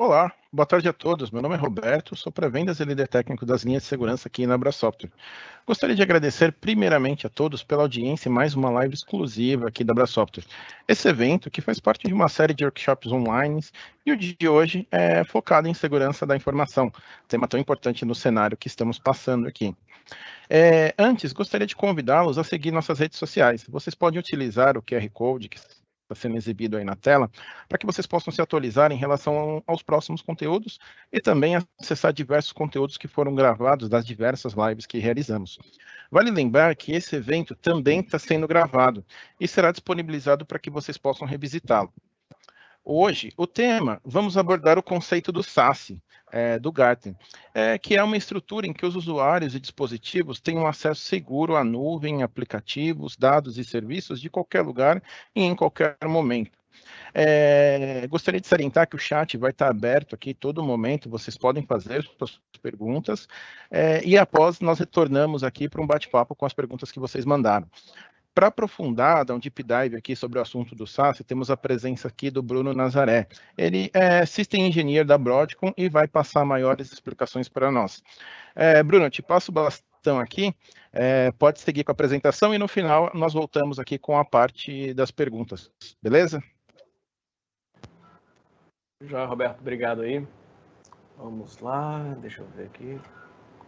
Olá, boa tarde a todos. Meu nome é Roberto, sou pré-vendas e líder técnico das linhas de segurança aqui na Abra Software. Gostaria de agradecer primeiramente a todos pela audiência em mais uma live exclusiva aqui da Abra Software. Esse evento, que faz parte de uma série de workshops online, e o dia de hoje é focado em segurança da informação, tema tão importante no cenário que estamos passando aqui. Antes, gostaria de convidá-los a seguir nossas redes sociais. Vocês podem utilizar o QR Code que está sendo exibido aí na tela, para que vocês possam se atualizar em relação aos próximos conteúdos e também acessar diversos conteúdos que foram gravados das diversas lives que realizamos. Vale lembrar que esse evento também está sendo gravado e será disponibilizado para que vocês possam revisitá-lo. Hoje, o tema, vamos abordar o conceito do SASE, do Gartner, que é uma estrutura em que os usuários e dispositivos têm um acesso seguro à nuvem, aplicativos, dados e serviços de qualquer lugar e em qualquer momento. Gostaria de salientar que o chat vai estar aberto aqui todo momento, vocês podem fazer suas perguntas, e após nós retornamos aqui para um bate-papo com as perguntas que vocês mandaram. Para aprofundar, dar um deep dive aqui sobre o assunto do SASE, temos a presença aqui do Bruno Nazaré. Ele é System Engineer da Broadcom e vai passar maiores explicações para nós. Bruno, eu te passo o bastão aqui, pode seguir com a apresentação e no final nós voltamos aqui com a parte das perguntas, beleza? Já, Roberto, obrigado aí. Vamos lá, deixa eu ver aqui.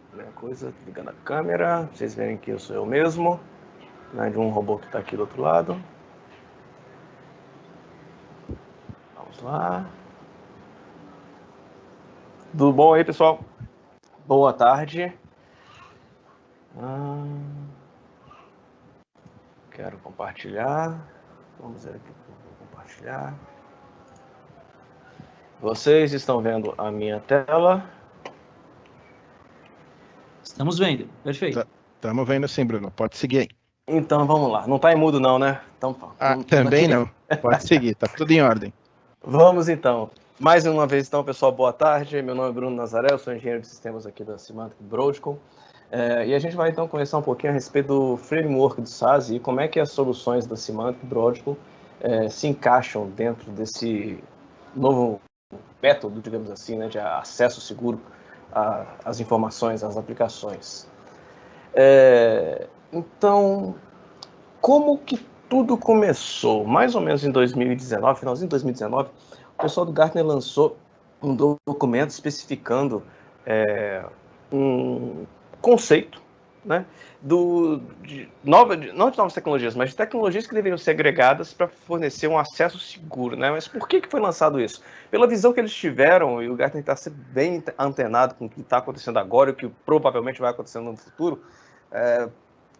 Primeira coisa, ligando a câmera, pra vocês verem que eu sou eu mesmo, né, de um robô que está aqui do outro lado. Vamos lá. Tudo bom aí, pessoal? Boa tarde. Quero compartilhar. Vamos ver aqui, vou compartilhar. Vocês estão vendo a minha tela? Estamos vendo, perfeito. Estamos vendo sim, Bruno, pode seguir aí. Então vamos lá, não está em mudo não, né? Então, também não, pode seguir, está tudo em ordem. Vamos então. Mais uma vez então, pessoal, boa tarde. Meu nome é Bruno Nazaré, eu sou engenheiro de sistemas aqui da Symantec Broadcom. E a gente vai então conversar um pouquinho a respeito do framework do SASE e como é que as soluções da Symantec Broadcom se encaixam dentro desse novo método, digamos assim, né, de acesso seguro às informações, às aplicações. Então, como que tudo começou? Mais ou menos em 2019, finalzinho de 2019, o pessoal do Gartner lançou um documento especificando um conceito, né, não de novas tecnologias, mas de tecnologias que deveriam ser agregadas para fornecer um acesso seguro, né? Mas por que foi lançado isso? Pela visão que eles tiveram, e o Gartner está sempre bem antenado com o que está acontecendo agora e o que provavelmente vai acontecer no futuro,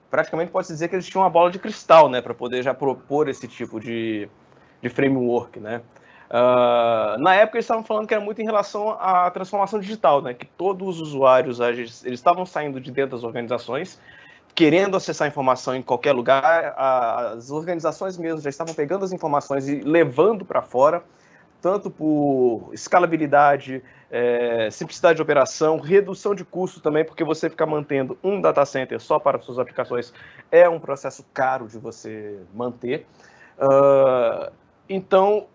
praticamente pode-se dizer que eles tinham uma bola de cristal, né, para poder já propor esse tipo de framework, né? Na época eles estavam falando que era muito em relação à transformação digital, né, que todos os usuários eles estavam saindo de dentro das organizações, querendo acessar informação em qualquer lugar, as organizações mesmo já estavam pegando as informações e levando para fora, tanto por escalabilidade, simplicidade de operação, redução de custo também, porque você ficar mantendo um data center só para suas aplicações é um processo caro de você manter. Então,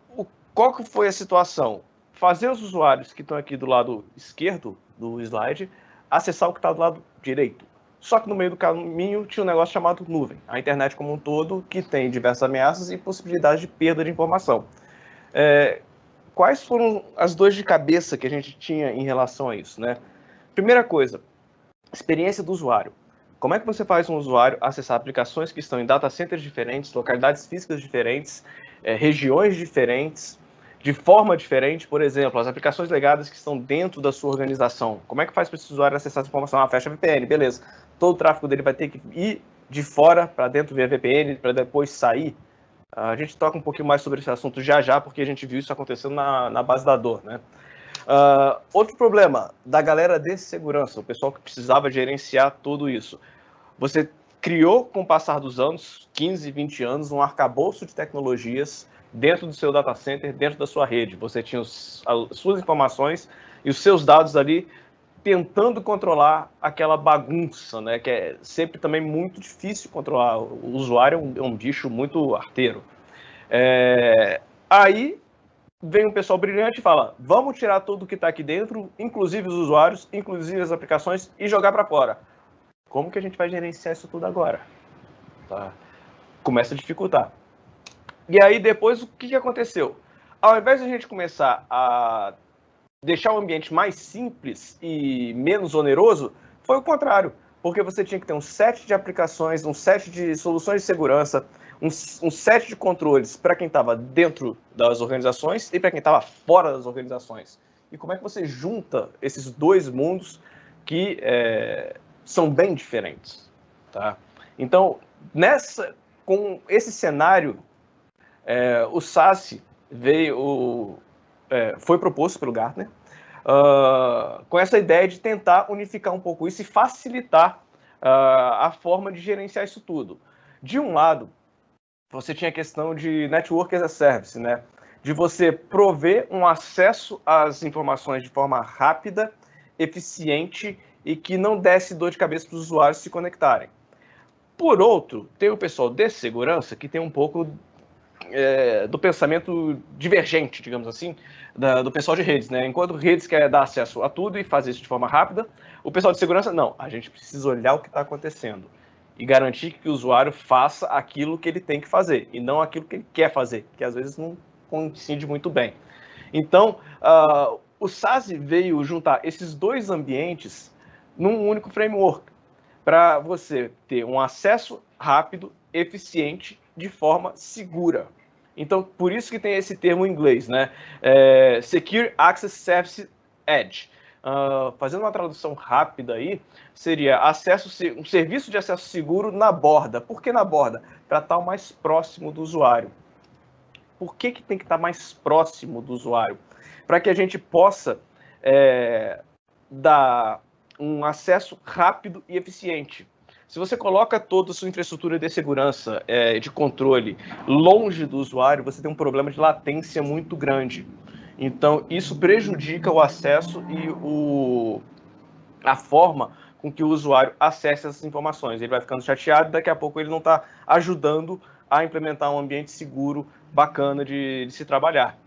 qual que foi a situação? Fazer os usuários que estão aqui do lado esquerdo do slide acessar o que está do lado direito. Só que no meio do caminho tinha um negócio chamado nuvem, a internet como um todo, que tem diversas ameaças e possibilidades de perda de informação. Quais foram as dores de cabeça que a gente tinha em relação a isso, né? Primeira coisa, experiência do usuário. Como é que você faz um usuário acessar aplicações que estão em data centers diferentes, localidades físicas diferentes, regiões diferentes, de forma diferente? Por exemplo, as aplicações legadas que estão dentro da sua organização. Como é que faz para esse usuário acessar essa informação? Fecha a VPN, beleza. Todo o tráfego dele vai ter que ir de fora para dentro via VPN, para depois sair. A gente toca um pouquinho mais sobre esse assunto já, porque a gente viu isso acontecendo na base da dor, né? Outro problema da galera de segurança, o pessoal que precisava gerenciar tudo isso. Você criou, com o passar dos anos, 15, 20 anos, um arcabouço de tecnologias dentro do seu data center, dentro da sua rede. Você tinha as suas informações e os seus dados ali tentando controlar aquela bagunça, né? Que é sempre também muito difícil controlar. O usuário é um bicho muito arteiro. Aí vem um pessoal brilhante e fala, vamos tirar tudo que está aqui dentro, inclusive os usuários, inclusive as aplicações, e jogar para fora. Como que a gente vai gerenciar isso tudo agora? Tá? Começa a dificultar. E aí depois o que aconteceu? Ao invés de a gente começar a deixar o ambiente mais simples e menos oneroso, foi o contrário. Porque você tinha que ter um set de aplicações, um set de soluções de segurança, um set de controles para quem estava dentro das organizações e para quem estava fora das organizações. E como é que você junta esses dois mundos que são bem diferentes? Tá? Então, com esse cenário, o SASE foi proposto pelo Gartner, com essa ideia de tentar unificar um pouco isso e facilitar a forma de gerenciar isso tudo. De um lado, você tinha a questão de Network as a Service, né? De você prover um acesso às informações de forma rápida, eficiente e que não desse dor de cabeça para os usuários se conectarem. Por outro, tem o pessoal de segurança que tem um pouco do pensamento divergente, digamos assim, do pessoal de redes, né? Enquanto redes quer dar acesso a tudo e fazer isso de forma rápida, o pessoal de segurança, não, a gente precisa olhar o que está acontecendo e garantir que o usuário faça aquilo que ele tem que fazer e não aquilo que ele quer fazer, que às vezes não coincide muito bem. Então, o SASE veio juntar esses dois ambientes num único framework, para você ter um acesso rápido, eficiente, de forma segura. Então, por isso que tem esse termo em inglês, né? Secure Access Service Edge. Fazendo uma tradução rápida aí, seria um serviço de acesso seguro na borda. Por que na borda? Para estar o mais próximo do usuário. Por que tem que estar mais próximo do usuário? Para que a gente possa dar um acesso rápido e eficiente. Se você coloca toda a sua infraestrutura de segurança, de controle, longe do usuário, você tem um problema de latência muito grande. Então, isso prejudica o acesso e a forma com que o usuário acessa essas informações. Ele vai ficando chateado e daqui a pouco ele não está ajudando a implementar um ambiente seguro, bacana de se trabalhar.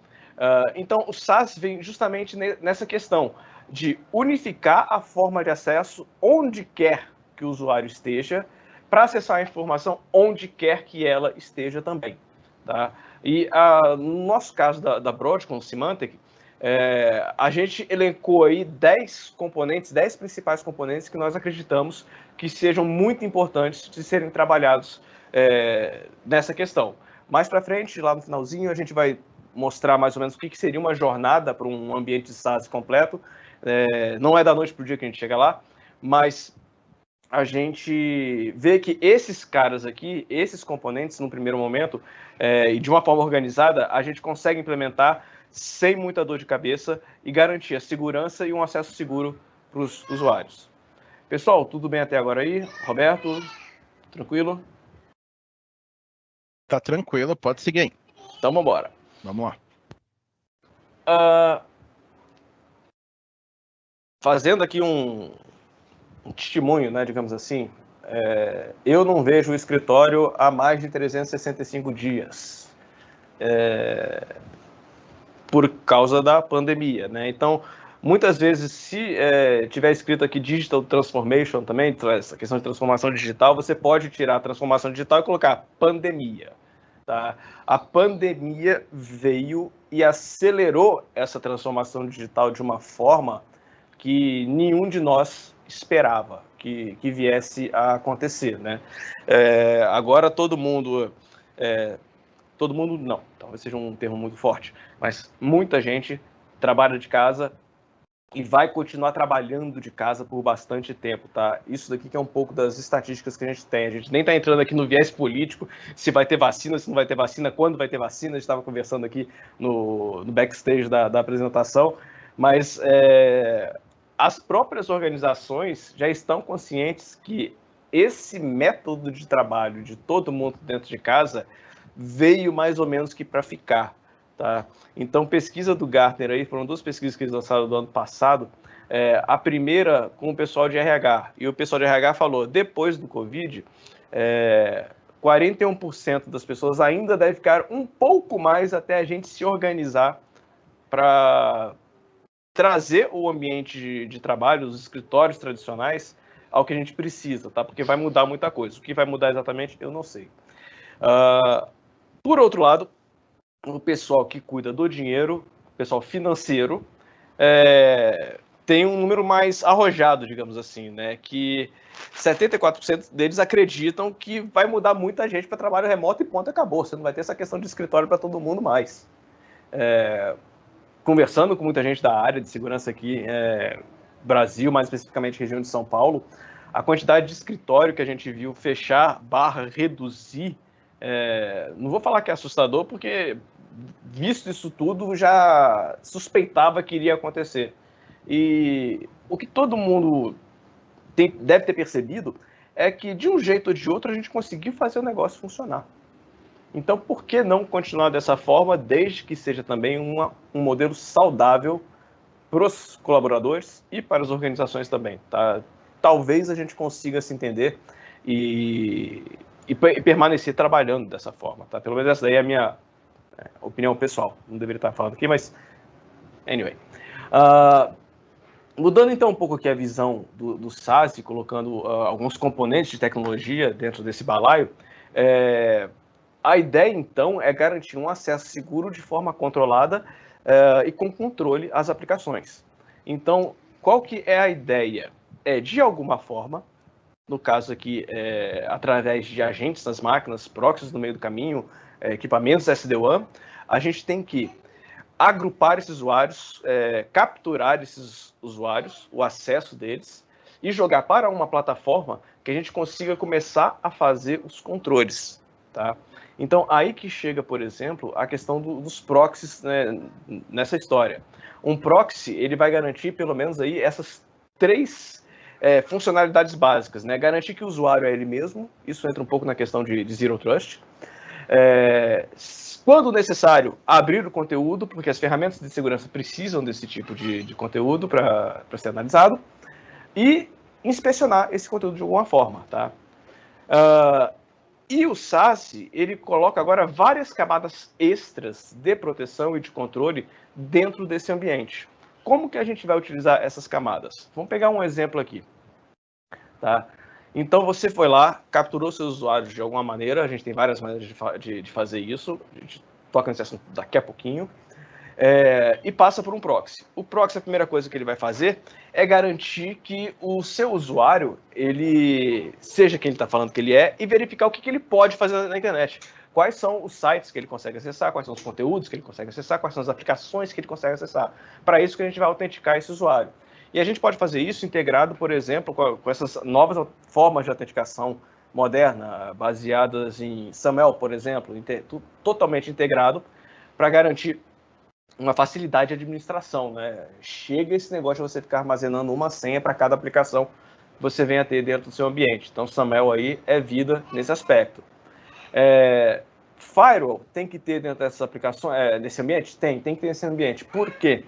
Então, o SaaS vem justamente nessa questão de unificar a forma de acesso onde quer que o usuário esteja, para acessar a informação onde quer que ela esteja também. Tá? E no nosso caso da Broadcom Symantec, a gente elencou aí 10 principais componentes que nós acreditamos que sejam muito importantes de serem trabalhados nessa questão. Mais para frente, lá no finalzinho, a gente vai mostrar mais ou menos o que seria uma jornada para um ambiente de SaaS completo. Não é da noite para o dia que a gente chega lá, mas a gente vê que esses caras aqui, esses componentes, no primeiro momento, e de uma forma organizada, a gente consegue implementar sem muita dor de cabeça e garantir a segurança e um acesso seguro para os usuários. Pessoal, tudo bem até agora aí? Roberto, tranquilo? Tá tranquilo, pode seguir. Então, vamos embora. Vamos lá. Fazendo aqui um testemunho, né, digamos assim, eu não vejo o escritório há mais de 365 dias. Por causa da pandemia, né? Então, muitas vezes, se tiver escrito aqui Digital Transformation também, essa questão de transformação digital, você pode tirar a transformação digital e colocar pandemia. Tá? A pandemia veio e acelerou essa transformação digital de uma forma que nenhum de nós esperava que viesse a acontecer, né? Agora todo mundo não, talvez seja um termo muito forte, mas muita gente trabalha de casa e vai continuar trabalhando de casa por bastante tempo, tá? Isso daqui que é um pouco das estatísticas que a gente tem. A gente nem está entrando aqui no viés político, se vai ter vacina, se não vai ter vacina, quando vai ter vacina. A gente estava conversando aqui no backstage da apresentação, mas as próprias organizações já estão conscientes que esse método de trabalho de todo mundo dentro de casa veio mais ou menos que para ficar, tá? Então, pesquisa do Gartner aí, foram 2 pesquisas que eles lançaram do ano passado, a primeira com o pessoal de RH, e o pessoal de RH falou, depois do Covid, 41% das pessoas ainda deve ficar um pouco mais até a gente se organizar para trazer o ambiente de trabalho, os escritórios tradicionais, ao que a gente precisa, tá? Porque vai mudar muita coisa. O que vai mudar exatamente, eu não sei. Por outro lado, o pessoal que cuida do dinheiro, o pessoal financeiro, tem um número mais arrojado, digamos assim, né? Que 74% deles acreditam que vai mudar muita gente para trabalho remoto e ponto, acabou. Você não vai ter essa questão de escritório para todo mundo mais. Conversando com muita gente da área de segurança aqui, Brasil, mais especificamente região de São Paulo, a quantidade de escritório que a gente viu fechar, reduzir, não vou falar que é assustador, porque visto isso tudo, já suspeitava que iria acontecer. E o que todo mundo deve ter percebido é que, de um jeito ou de outro, a gente conseguiu fazer o negócio funcionar. Então, por que não continuar dessa forma, desde que seja também um modelo saudável para os colaboradores e para as organizações também, tá? Talvez a gente consiga se entender e permanecer trabalhando dessa forma, tá? Pelo menos essa daí é a minha opinião pessoal. Não deveria estar falando aqui, mas anyway. Mudando então um pouco aqui a visão do SaaS, colocando alguns componentes de tecnologia dentro desse balaio, a ideia então é garantir um acesso seguro de forma controlada e com controle às aplicações. Então, qual que é a ideia? De alguma forma, no caso aqui, através de agentes nas máquinas, proxies no meio do caminho, equipamentos SD-WAN, a gente tem que agrupar esses usuários, capturar esses usuários, o acesso deles, e jogar para uma plataforma que a gente consiga começar a fazer os controles, tá? Então, aí que chega, por exemplo, a questão dos proxies, né, nessa história. Um proxy, ele vai garantir pelo menos aí essas 3 funcionalidades básicas, né? Garantir que o usuário é ele mesmo, isso entra um pouco na questão de Zero Trust. Quando necessário, abrir o conteúdo, porque as ferramentas de segurança precisam desse tipo de conteúdo para ser analisado, e inspecionar esse conteúdo de alguma forma, tá? E o SaaS, ele coloca agora várias camadas extras de proteção e de controle dentro desse ambiente. Como que a gente vai utilizar essas camadas? Vamos pegar um exemplo aqui, tá? Então, você foi lá, capturou seus usuários de alguma maneira, a gente tem várias maneiras de fazer isso, a gente toca nesse assunto daqui a pouquinho, e passa por um proxy. O proxy, a primeira coisa que ele vai fazer é garantir que o seu usuário, ele seja quem ele está falando que ele é, e verificar o que ele pode fazer na internet. Quais são os sites que ele consegue acessar, quais são os conteúdos que ele consegue acessar, quais são as aplicações que ele consegue acessar. Para isso que a gente vai autenticar esse usuário. E a gente pode fazer isso integrado, por exemplo, com essas novas formas de autenticação moderna, baseadas em SAML, por exemplo, totalmente integrado, para garantir uma facilidade de administração, né? Chega esse negócio de você ficar armazenando uma senha para cada aplicação que você venha a ter dentro do seu ambiente. Então, SAML aí é vida nesse aspecto. Firewall tem que ter dentro dessas aplicações, nesse ambiente? Tem que ter nesse ambiente. Por quê?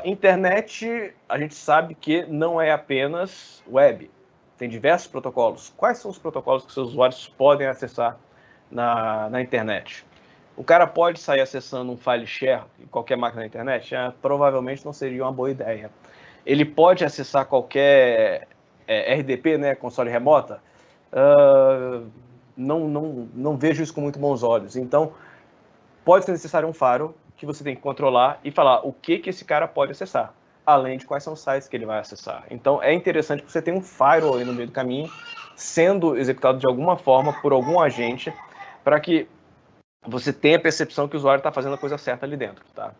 Internet, a gente sabe que não é apenas web. Tem diversos protocolos. Quais são os protocolos que seus usuários podem acessar na internet? O cara pode sair acessando um file share em qualquer máquina da internet? Provavelmente não seria uma boa ideia. Ele pode acessar qualquer RDP, né, console remota? Não vejo isso com muito bons olhos. Então, pode ser necessário um firewall que você tem que controlar e falar o que esse cara pode acessar, além de quais são os sites que ele vai acessar. Então, é interessante que você tenha um firewall aí no meio do caminho, sendo executado de alguma forma por algum agente, para que você tenha a percepção que o usuário está fazendo a coisa certa ali dentro, tá?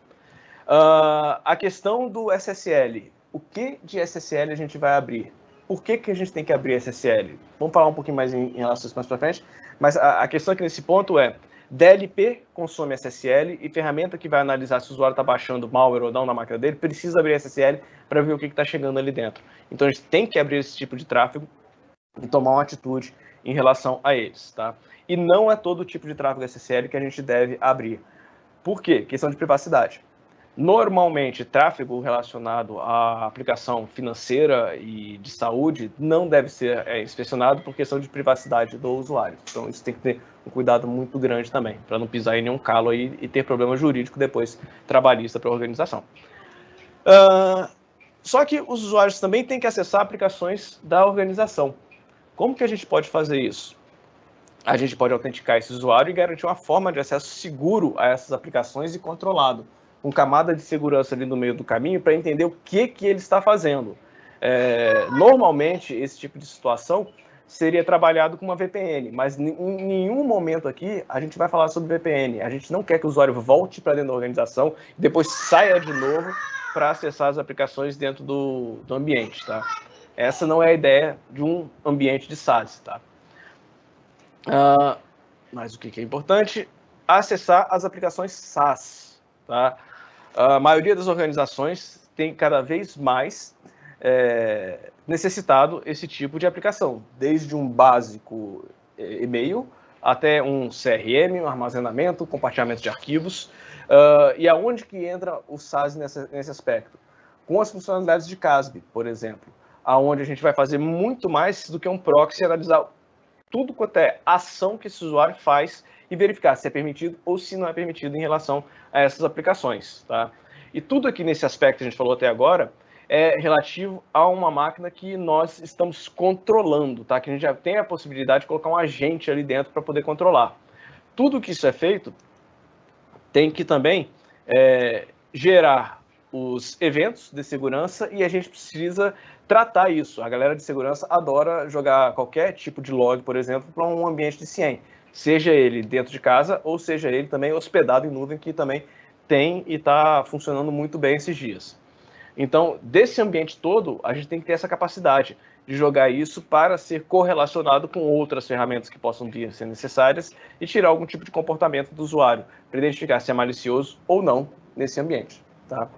A questão do SSL. O que de SSL a gente vai abrir? Por que a gente tem que abrir SSL? Vamos falar um pouquinho mais em relação a isso mais para frente, mas a questão aqui nesse ponto é: DLP consome SSL e ferramenta que vai analisar se o usuário está baixando malware ou não na máquina dele precisa abrir SSL para ver o que está chegando ali dentro. Então a gente tem que abrir esse tipo de tráfego e tomar uma atitude em relação a eles, tá? E não é todo tipo de tráfego SSL que a gente deve abrir. Por quê? Questão de privacidade. Normalmente, tráfego relacionado à aplicação financeira e de saúde não deve ser inspecionado por questão de privacidade do usuário. Então, isso tem que ter um cuidado muito grande também, para não pisar em nenhum calo aí e ter problema jurídico depois trabalhista para a organização. Só que os usuários também têm que acessar aplicações da organização. Como que a gente pode fazer isso? A gente pode autenticar esse usuário e garantir uma forma de acesso seguro a essas aplicações e controlado, com camada de segurança ali no meio do caminho para entender o que ele está fazendo. Normalmente, esse tipo de situação seria trabalhado com uma VPN, mas em nenhum momento aqui a gente vai falar sobre VPN. A gente não quer que o usuário volte para dentro da organização e depois saia de novo para acessar as aplicações dentro do ambiente, tá? Essa não é a ideia de um ambiente de SaaS, tá? Mas o que é importante? Acessar as aplicações SaaS, tá? A maioria das organizações tem cada vez mais necessitado esse tipo de aplicação, desde um básico e-mail até um CRM, um armazenamento, compartilhamento de arquivos. E aonde que entra o SaaS nesse aspecto? Com as funcionalidades de CASB, por exemplo, aonde a gente vai fazer muito mais do que um proxy, analisar tudo quanto é ação que esse usuário faz e verificar se é permitido ou se não é permitido em relação a essas aplicações, tá? E tudo aqui nesse aspecto que a gente falou até agora é relativo a uma máquina que nós estamos controlando, tá? Que a gente já tem a possibilidade de colocar um agente ali dentro para poder controlar. Tudo que isso é feito tem que também gerar os eventos de segurança e a gente precisa tratar isso. A galera de segurança adora jogar qualquer tipo de log, por exemplo, para um ambiente de CIEM, seja ele dentro de casa ou seja ele também hospedado em nuvem, que também tem e está funcionando muito bem esses dias. Então, desse ambiente todo, a gente tem que ter essa capacidade de jogar isso para ser correlacionado com outras ferramentas que possam vir a ser necessárias e tirar algum tipo de comportamento do usuário, para identificar se é malicioso ou não nesse ambiente, tá?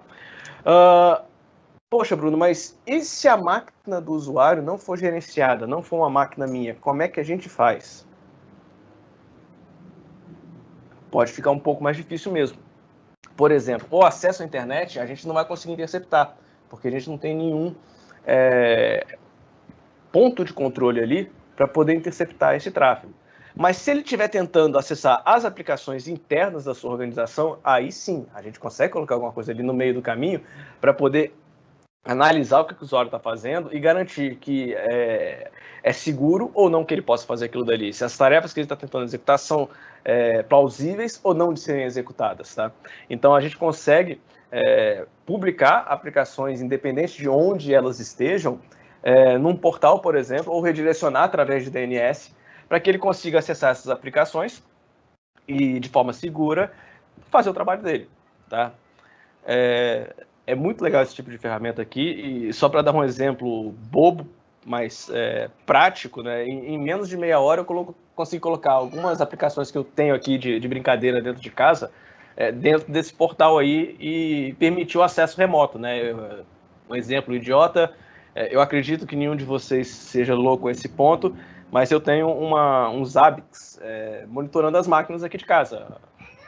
Poxa, Bruno, mas e se a máquina do usuário não for gerenciada, não for uma máquina minha, como é que a gente faz? Pode ficar um pouco mais difícil mesmo. Por exemplo, o acesso à internet a gente não vai conseguir interceptar, porque a gente não tem nenhum ponto de controle ali para poder interceptar esse tráfego. Mas se ele estiver tentando acessar as aplicações internas da sua organização, aí sim, a gente consegue colocar alguma coisa ali no meio do caminho para poder analisar o que o usuário está fazendo e garantir que é seguro ou não que ele possa fazer aquilo dali. Se as tarefas que ele está tentando executar são plausíveis ou não de serem executadas, tá? Então, a gente consegue publicar aplicações independentes de onde elas estejam, num portal, por exemplo, ou redirecionar através de DNS para que ele consiga acessar essas aplicações e, de forma segura, fazer o trabalho dele, tá? É muito legal esse tipo de ferramenta aqui, e só para dar um exemplo bobo, mas prático, né? Em menos de meia hora eu consigo colocar algumas aplicações que eu tenho aqui de brincadeira dentro de casa, dentro desse portal aí, e permitir o acesso remoto, né? Um exemplo idiota, eu acredito que nenhum de vocês seja louco a esse ponto, mas eu tenho uns Zabbix monitorando as máquinas aqui de casa.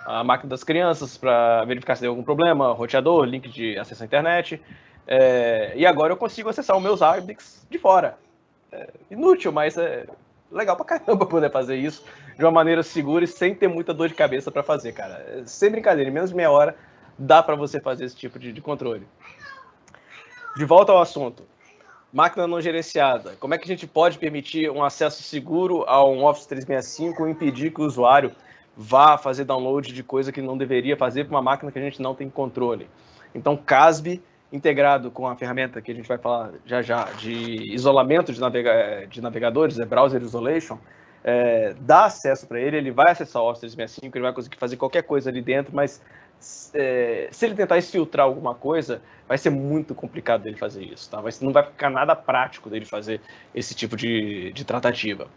A máquina das crianças para verificar se tem algum problema, roteador, link de acesso à internet. E agora eu consigo acessar os meus Zabbix de fora. Inútil, mas é legal pra caramba poder fazer isso de uma maneira segura e sem ter muita dor de cabeça para fazer, cara. Sem brincadeira, em menos de meia hora dá para você fazer esse tipo de controle. De volta ao assunto. Máquina não gerenciada. Como é que a gente pode permitir um acesso seguro a um Office 365 e impedir que o usuário vá fazer download de coisa que não deveria fazer para uma máquina que a gente não tem controle? Então, CASB, integrado com a ferramenta que a gente vai falar já de isolamento de navegadores, Browser Isolation, dá acesso para ele, ele vai acessar o Office 365, ele vai conseguir fazer qualquer coisa ali dentro, mas se ele tentar exfiltrar alguma coisa, vai ser muito complicado dele fazer isso, tá? Não vai ficar nada prático dele fazer esse tipo de tratativa.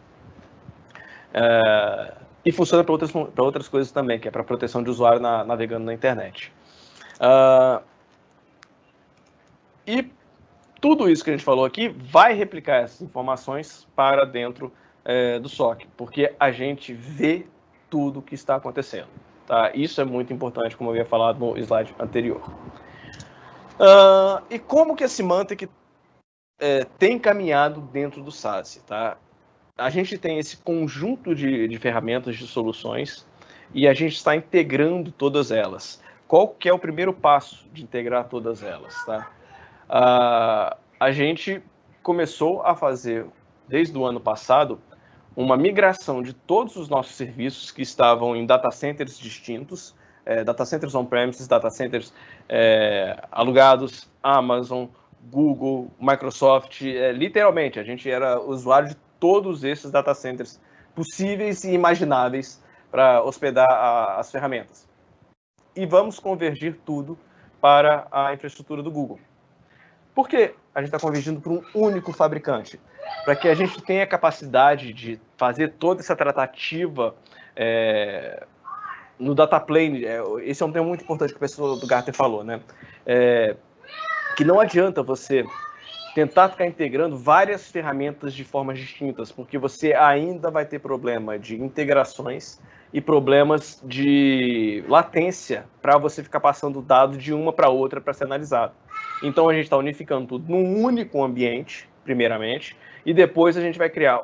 E funciona para outras coisas também, que é para proteção de usuário navegando na internet. E tudo isso que a gente falou aqui vai replicar essas informações para dentro do SOC, porque a gente vê tudo o que está acontecendo. Tá? Isso é muito importante, como eu havia falado no slide anterior. E como que a Symantec tem caminhado dentro do SASE? Tá? A gente tem esse conjunto de ferramentas, de soluções, e a gente está integrando todas elas. Qual que é o primeiro passo de integrar todas elas? Tá? A gente começou a fazer, desde o ano passado, uma migração de todos os nossos serviços que estavam em data centers distintos, data centers on-premises, data centers alugados, Amazon, Google, Microsoft, literalmente, a gente era usuário de todos esses data centers possíveis e imagináveis para hospedar as ferramentas. E vamos convergir tudo para a infraestrutura do Google. Por que a gente está convergindo para um único fabricante? Para que a gente tenha a capacidade de fazer toda essa tratativa no data plane. Esse é um tema muito importante que o pessoal do Gartner falou, né? Que não adianta você tentar ficar integrando várias ferramentas de formas distintas, porque você ainda vai ter problema de integrações e problemas de latência para você ficar passando dado de uma para outra para ser analisado. Então a gente está unificando tudo num único ambiente, primeiramente, e depois a gente vai criar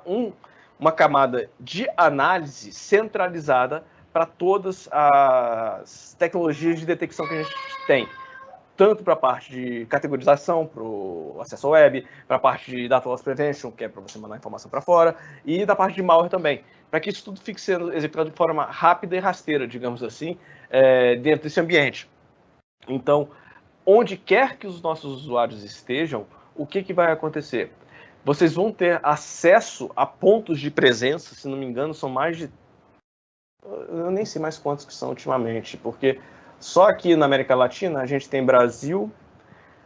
uma camada de análise centralizada para todas as tecnologias de detecção que a gente tem. Tanto para a parte de categorização, para o acesso ao web, para a parte de data loss prevention, que é para você mandar informação para fora, e da parte de malware também, para que isso tudo fique sendo executado de forma rápida e rasteira, digamos assim, dentro desse ambiente. Então, onde quer que os nossos usuários estejam, o que vai acontecer? Vocês vão ter acesso a pontos de presença, se não me engano, são mais de... Eu nem sei mais quantos que são ultimamente, porque só aqui na América Latina a gente tem Brasil,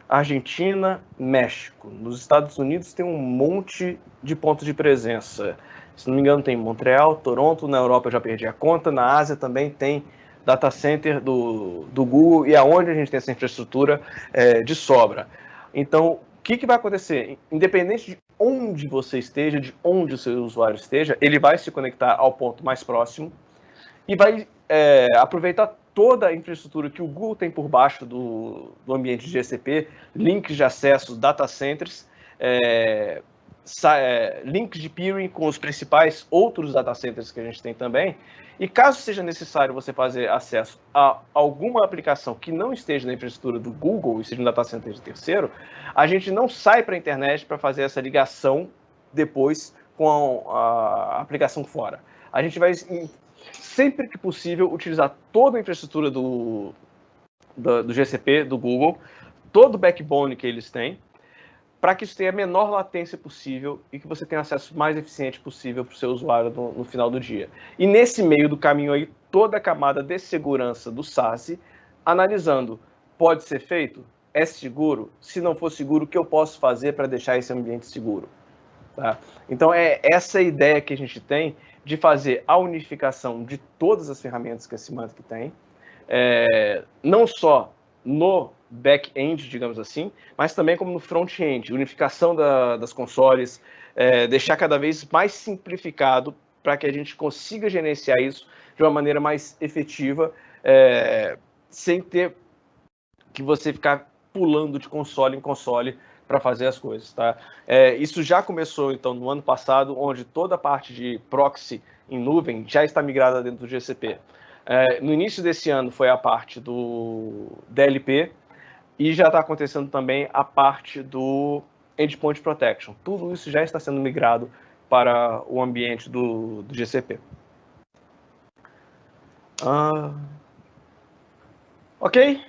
Argentina, México. Nos Estados Unidos tem um monte de pontos de presença. Se não me engano tem Montreal, Toronto, na Europa eu já perdi a conta, na Ásia também tem data center do Google e aonde a gente tem essa infraestrutura de sobra. Então, o que vai acontecer? Independente de onde você esteja, de onde o seu usuário esteja, ele vai se conectar ao ponto mais próximo e vai aproveitar toda a infraestrutura que o Google tem por baixo do ambiente de GCP, links de acesso, data centers, links de peering com os principais outros data centers que a gente tem também. E caso seja necessário você fazer acesso a alguma aplicação que não esteja na infraestrutura do Google e seja um data center de terceiro, a gente não sai para a internet para fazer essa ligação depois com a aplicação fora. A gente vai, sempre que possível, utilizar toda a infraestrutura do GCP, do Google, todo o backbone que eles têm, para que isso tenha a menor latência possível e que você tenha acesso mais eficiente possível para o seu usuário no final do dia. E nesse meio do caminho aí, toda a camada de segurança do SASE, analisando, pode ser feito? É seguro? Se não for seguro, o que eu posso fazer para deixar esse ambiente seguro? Tá? Então é essa a ideia que a gente tem de fazer a unificação de todas as ferramentas que a Symantec tem, não só no back-end, digamos assim, mas também como no front-end, unificação das consoles, deixar cada vez mais simplificado para que a gente consiga gerenciar isso de uma maneira mais efetiva, sem ter que você ficar pulando de console em console para fazer as coisas, tá? Isso já começou, então, no ano passado, onde toda a parte de proxy em nuvem já está migrada dentro do GCP. No início desse ano foi a parte do DLP e já está acontecendo também a parte do Endpoint Protection. Tudo isso já está sendo migrado para o ambiente do GCP. Ok?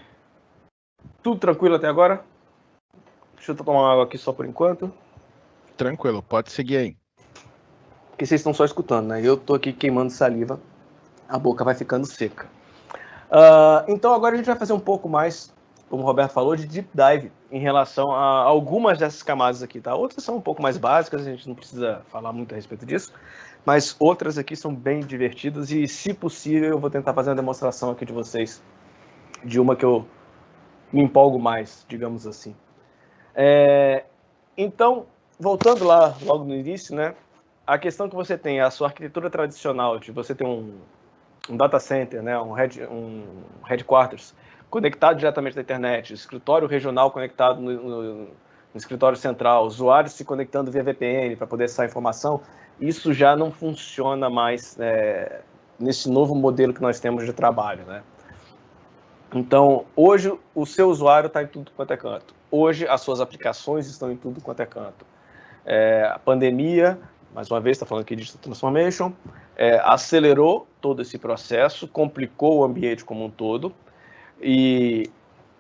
Tudo tranquilo até agora? Deixa eu tomar uma água aqui só por enquanto. Tranquilo, pode seguir aí. Porque vocês estão só escutando, né? Eu tô aqui queimando saliva, a boca vai ficando seca. Então agora a gente vai fazer um pouco mais, como o Roberto falou, de deep dive em relação a algumas dessas camadas aqui, tá? Outras são um pouco mais básicas, a gente não precisa falar muito a respeito disso, mas outras aqui são bem divertidas e, se possível, eu vou tentar fazer uma demonstração aqui de vocês de uma que eu me empolgo mais, digamos assim. Então, voltando lá logo no início, né? A questão que você tem, a sua arquitetura tradicional, de você ter data center, né, um headquarters, conectado diretamente da internet, escritório regional conectado no escritório central, usuários se conectando via VPN para poder acessar informação, isso já não funciona mais nesse novo modelo que nós temos de trabalho, né? Então, hoje o seu usuário está em tudo quanto é canto. Hoje as suas aplicações estão em tudo quanto é canto. A pandemia, mais uma vez, está falando aqui de Digital Transformation, acelerou todo esse processo, complicou o ambiente como um todo, e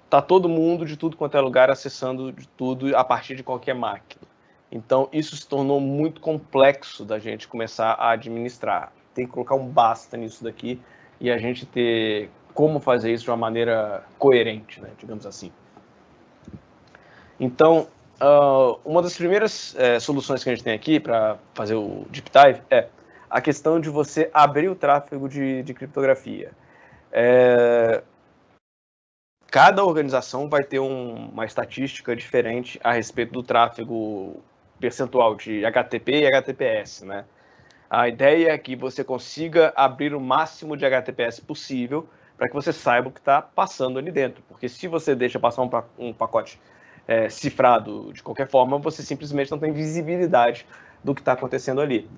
está todo mundo de tudo quanto é lugar acessando de tudo a partir de qualquer máquina. Então, isso se tornou muito complexo da gente começar a administrar. Tem que colocar um basta nisso daqui e a gente ter como fazer isso de uma maneira coerente, né, digamos assim. Então, uma das primeiras soluções que a gente tem aqui para fazer o Deep Dive é a questão de você abrir o tráfego de criptografia. Cada organização vai ter uma estatística diferente a respeito do tráfego percentual de HTTP e HTTPS, né? A ideia é que você consiga abrir o máximo de HTTPS possível para que você saiba o que está passando ali dentro. Porque se você deixa passar um pacote cifrado de qualquer forma, você simplesmente não tem visibilidade do que está acontecendo ali.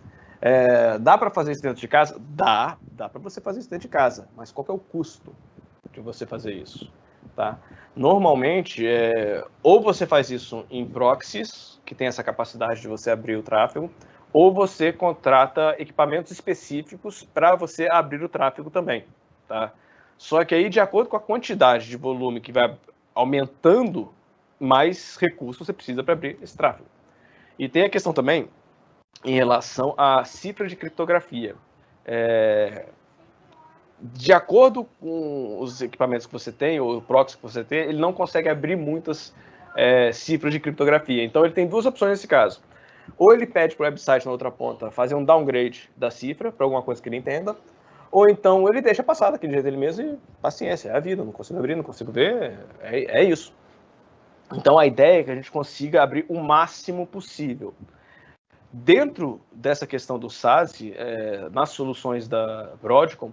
Dá para fazer isso dentro de casa? Dá para você fazer isso dentro de casa. Mas qual que é o custo de você fazer isso? Tá? Normalmente, ou você faz isso em proxies, que tem essa capacidade de você abrir o tráfego, ou você contrata equipamentos específicos para você abrir o tráfego também. Tá? Só que aí, de acordo com a quantidade de volume que vai aumentando, mais recursos você precisa para abrir esse tráfego. E tem a questão também em relação à cifra de criptografia. De acordo com os equipamentos que você tem, ou o proxy que você tem, ele não consegue abrir muitas cifras de criptografia. Então, ele tem duas opções nesse caso. Ou ele pede para o website na outra ponta fazer um downgrade da cifra para alguma coisa que ele entenda, ou então ele deixa passar daquele jeito dele mesmo e paciência, é a vida, não consigo abrir, não consigo ver, é isso. Então, a ideia é que a gente consiga abrir o máximo possível. Dentro dessa questão do SASE, nas soluções da Broadcom,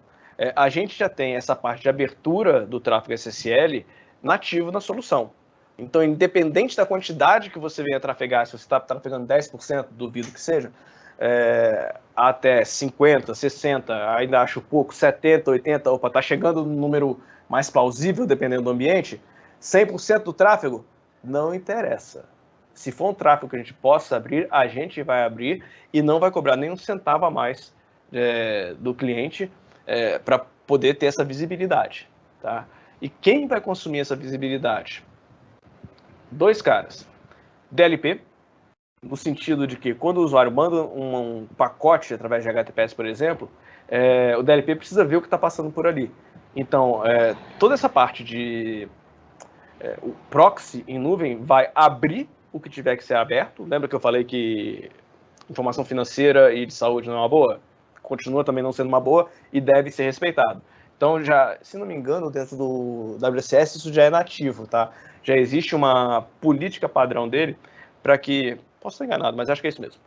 a gente já tem essa parte de abertura do tráfego SSL nativo na solução. Então, independente da quantidade que você venha trafegar, se você está trafegando 10%, duvido que seja, até 50%, 60%, ainda acho pouco, 70%, 80%, opa, está chegando no número mais plausível, dependendo do ambiente, 100% do tráfego, não interessa. Se for um tráfego que a gente possa abrir, a gente vai abrir e não vai cobrar nenhum centavo a mais do cliente para poder ter essa visibilidade. Tá? E quem vai consumir essa visibilidade? Dois caras. DLP, no sentido de que quando o usuário manda um pacote através de HTTPS, por exemplo, o DLP precisa ver o que está passando por ali. Então, toda essa parte de o proxy em nuvem vai abrir o que tiver que ser aberto. Lembra que eu falei que informação financeira e de saúde não é uma boa? Continua também não sendo uma boa e deve ser respeitado. Então, já, se não me engano, dentro do WCS isso já é nativo, tá? Já existe uma política padrão dele para que, posso estar enganado, mas acho que é isso mesmo.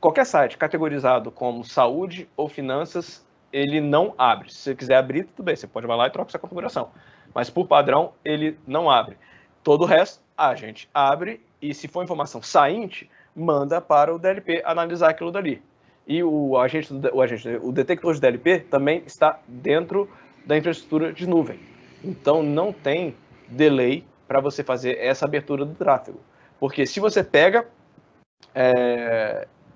Qualquer site categorizado como saúde ou finanças, ele não abre. Se você quiser abrir, tudo bem, você pode ir lá e troca essa configuração. Mas, por padrão, ele não abre. Todo o resto, a gente abre e, se for informação sainte, manda para o DLP analisar aquilo dali. E o detector de DLP também está dentro da infraestrutura de nuvem. Então, não tem delay para você fazer essa abertura do tráfego. Porque se você pega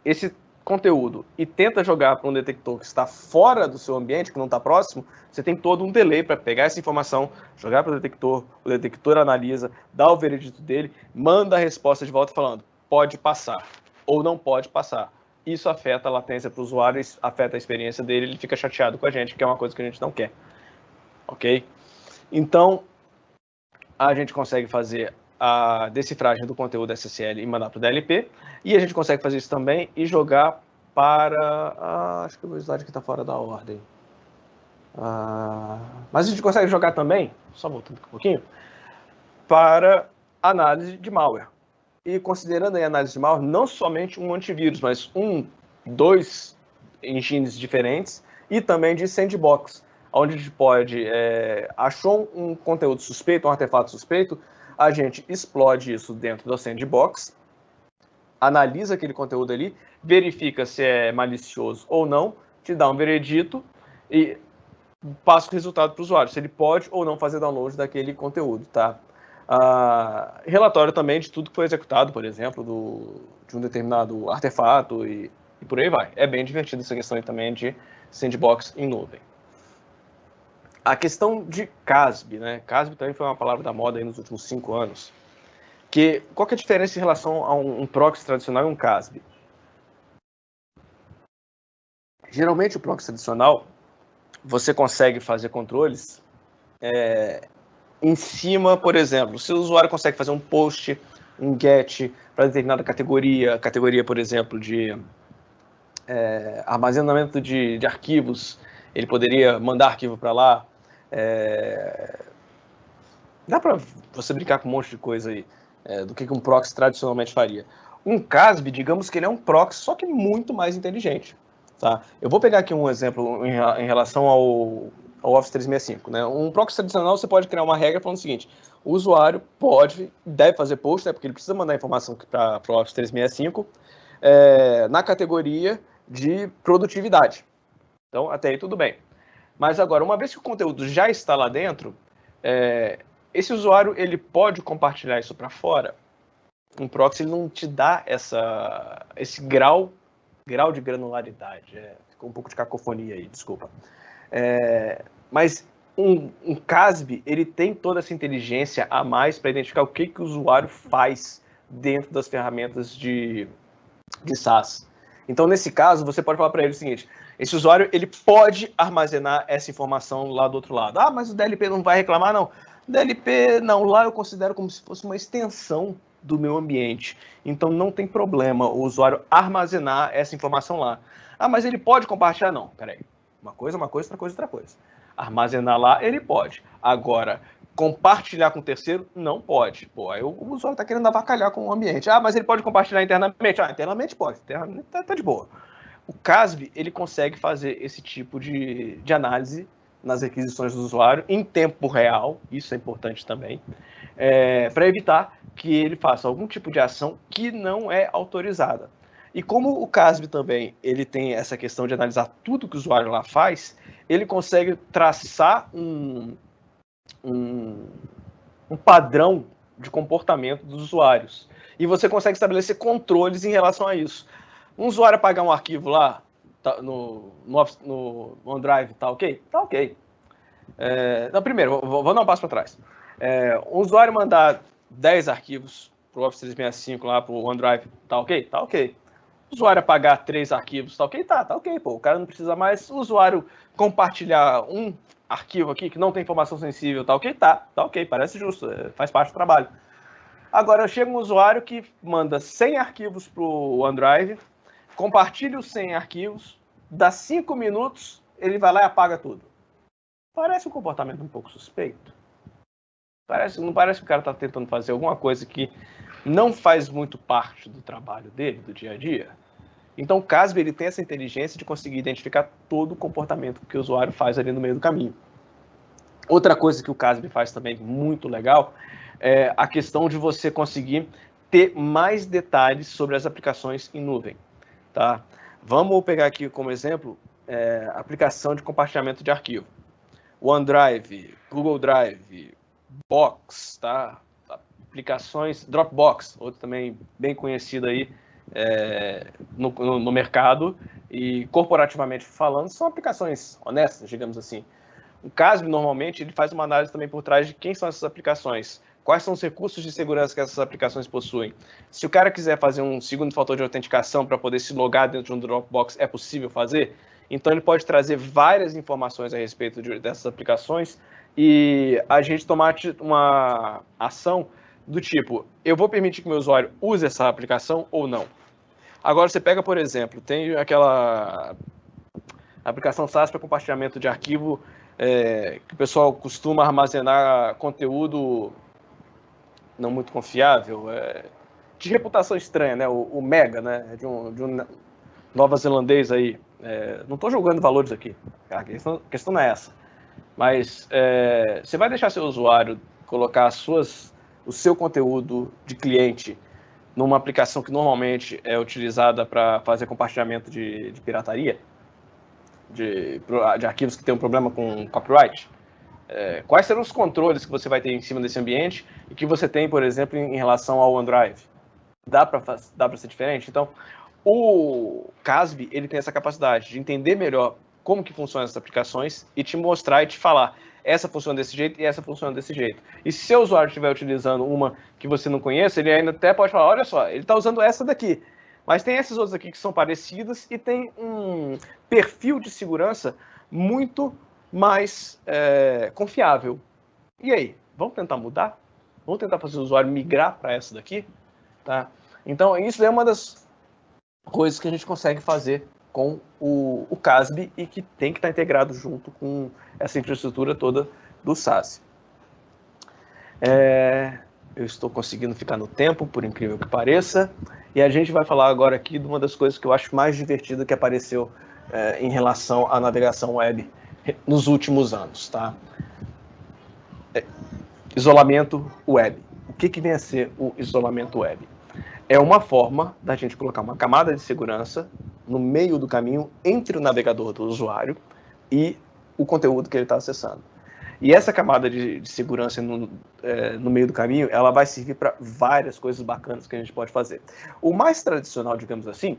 esse conteúdo e tenta jogar para um detector que está fora do seu ambiente, que não está próximo, você tem todo um delay para pegar essa informação, jogar para o detector analisa, dá o veredito dele, manda a resposta de volta falando, pode passar ou não pode passar. Isso afeta a latência para o usuário, afeta a experiência dele, ele fica chateado com a gente, que é uma coisa que a gente não quer. Ok? Então, a gente consegue fazer a decifragem do conteúdo SSL e mandar para o DLP, e a gente consegue fazer isso também e jogar para... acho que o slide aqui está fora da ordem. Mas a gente consegue jogar também, só voltando um pouquinho, para análise de malware. E considerando aí a análise de malware, não somente um antivírus, mas 1, 2 engines diferentes e também de sandbox, onde a gente pode, achou um conteúdo suspeito, um artefato suspeito, a gente explode isso dentro do sandbox, analisa aquele conteúdo ali, verifica se é malicioso ou não, te dá um veredito e passa o resultado para o usuário, se ele pode ou não fazer download daquele conteúdo, tá? Relatório também de tudo que foi executado, por exemplo, de um determinado artefato e por aí vai. É bem divertido essa questão aí também de sandbox em nuvem. A questão de CASB, né? CASB também foi uma palavra da moda aí nos últimos 5 anos. Qual que é a diferença em relação a um proxy tradicional e um CASB? Geralmente o proxy tradicional, você consegue fazer controles em cima, por exemplo, se o usuário consegue fazer um post, um get para determinada categoria, por exemplo, de armazenamento de arquivos, ele poderia mandar arquivo para lá. Dá para você brincar com um monte de coisa aí, do que um proxy tradicionalmente faria. Um CASB, digamos que ele é um proxy, só que muito mais inteligente. Tá? Eu vou pegar aqui um exemplo em relação ao Office 365. Né? Um proxy tradicional, você pode criar uma regra falando o seguinte: o usuário deve fazer post, né, porque ele precisa mandar informação para o Office 365 na categoria de produtividade. Então, até aí tudo bem. Mas agora, uma vez que o conteúdo já está lá dentro, esse usuário ele pode compartilhar isso para fora. Um proxy ele não te dá esse grau de granularidade. Ficou um pouco de cacofonia aí, desculpa. Mas um CASB ele tem toda essa inteligência a mais para identificar o que o usuário faz dentro das ferramentas de SaaS. Então, nesse caso, você pode falar para ele o seguinte: esse usuário ele pode armazenar essa informação lá do outro lado. Mas o DLP não vai reclamar, não. DLP, não, lá eu considero como se fosse uma extensão do meu ambiente. Então, não tem problema o usuário armazenar essa informação lá. Mas ele pode compartilhar? Não, peraí. Uma coisa, outra coisa. Armazenar lá, ele pode. Agora, compartilhar com o terceiro, não pode. Aí o usuário está querendo avacalhar com o ambiente. Mas ele pode compartilhar internamente? Internamente pode. Internamente tá de boa. O CASB, ele consegue fazer esse tipo de análise nas requisições do usuário em tempo real, isso é importante também, para evitar que ele faça algum tipo de ação que não é autorizada. E como o CASB também ele tem essa questão de analisar tudo que o usuário lá faz, ele consegue traçar um padrão de comportamento dos usuários. E você consegue estabelecer controles em relação a isso. Um usuário apagar um arquivo lá no OneDrive, tá ok? Tá ok. Não, primeiro, vou dar um passo para trás. Um usuário mandar 10 arquivos para o Office 365 lá para o OneDrive, tá ok? Tá ok. O usuário apagar 3 arquivos, tá ok? Tá ok, pô. O cara não precisa mais. O usuário compartilhar um arquivo aqui que não tem informação sensível, tá ok? Tá ok, parece justo, faz parte do trabalho. Agora, chega um usuário que manda 100 arquivos para o OneDrive, compartilha os 100 arquivos, dá 5 minutos, ele vai lá e apaga tudo. Parece um comportamento um pouco suspeito. Não parece que o cara está tentando fazer alguma coisa que não faz muito parte do trabalho dele, do dia a dia? Então, o CASB ele tem essa inteligência de conseguir identificar todo o comportamento que o usuário faz ali no meio do caminho. Outra coisa que o CASB faz também muito legal é a questão de você conseguir ter mais detalhes sobre as aplicações em nuvem. Tá? Vamos pegar aqui como exemplo a aplicação de compartilhamento de arquivo. OneDrive, Google Drive, Box, tá? Aplicações, Dropbox, outro também bem conhecido aí no mercado e corporativamente falando, são aplicações honestas, digamos assim. O CASB, normalmente, ele faz uma análise também por trás de quem são essas aplicações, quais são os recursos de segurança que essas aplicações possuem. Se o cara quiser fazer um segundo fator de autenticação para poder se logar dentro de um Dropbox, é possível fazer? Então, ele pode trazer várias informações a respeito dessas aplicações e a gente tomar uma ação do tipo: eu vou permitir que o meu usuário use essa aplicação ou não? Agora, você pega, por exemplo, tem aquela aplicação SaaS para compartilhamento de arquivo que o pessoal costuma armazenar conteúdo não muito confiável, de reputação estranha, né? O Mega, né? De um nova-zelandês aí, não estou julgando valores aqui, a questão não é essa, mas você vai deixar seu usuário colocar o seu conteúdo de cliente numa aplicação que normalmente é utilizada para fazer compartilhamento de pirataria, de arquivos que tem um problema com copyright? Quais serão os controles que você vai ter em cima desse ambiente e que você tem, por exemplo, em relação ao OneDrive? Dá para ser diferente? Então, o CASB, ele tem essa capacidade de entender melhor como que funcionam essas aplicações e te mostrar e te falar, essa funciona desse jeito e essa funciona desse jeito. E se seu usuário estiver utilizando uma que você não conhece, ele ainda até pode falar, olha só, ele está usando essa daqui, mas tem essas outras aqui que são parecidas e tem um perfil de segurança muito mais confiável. E aí, vamos tentar mudar? Vamos tentar fazer o usuário migrar para essa daqui? Tá? Então, isso é uma das coisas que a gente consegue fazer com o CASB e que tem que estar integrado junto com essa infraestrutura toda do SaaS. Eu estou conseguindo ficar no tempo, por incrível que pareça, e a gente vai falar agora aqui de uma das coisas que eu acho mais divertida que apareceu em relação à navegação web nos últimos anos. Tá? Isolamento web. O que vem a ser o isolamento web? É uma forma da gente colocar uma camada de segurança no meio do caminho entre o navegador do usuário e o conteúdo que ele está acessando. E essa camada de segurança no meio do caminho, ela vai servir para várias coisas bacanas que a gente pode fazer. O mais tradicional, digamos assim,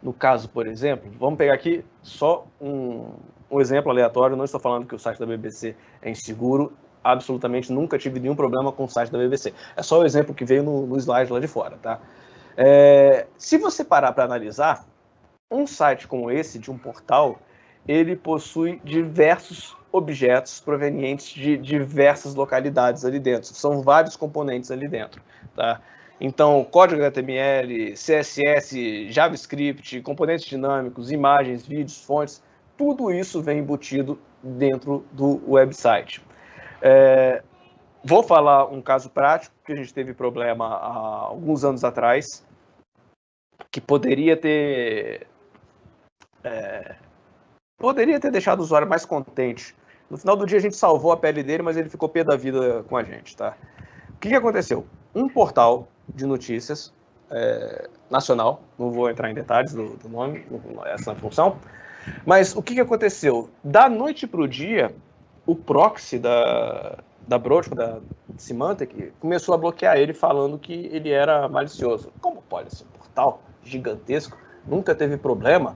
no caso, por exemplo, vamos pegar aqui só um exemplo aleatório, não estou falando que o site da BBC é inseguro, absolutamente nunca tive nenhum problema com o site da BBC. É só o exemplo que veio no slide lá de fora, tá? Se você parar para analisar, um site como esse, de um portal, ele possui diversos objetos provenientes de diversas localidades ali dentro. São vários componentes ali dentro, tá? Então, código HTML, CSS, JavaScript, componentes dinâmicos, imagens, vídeos, fontes, tudo isso vem embutido dentro do website. Vou falar um caso prático que a gente teve problema há alguns anos atrás, que poderia ter deixado o usuário mais contente. No final do dia a gente salvou a pele dele, mas ele ficou pé da vida com a gente, tá? O que aconteceu? Um portal de notícias nacional, não vou entrar em detalhes do nome, essa função, mas o que aconteceu? Da noite para o dia, o proxy da Broadcom, da Symantec, começou a bloquear ele, falando que ele era malicioso. Como pode ser um portal gigantesco, nunca teve problema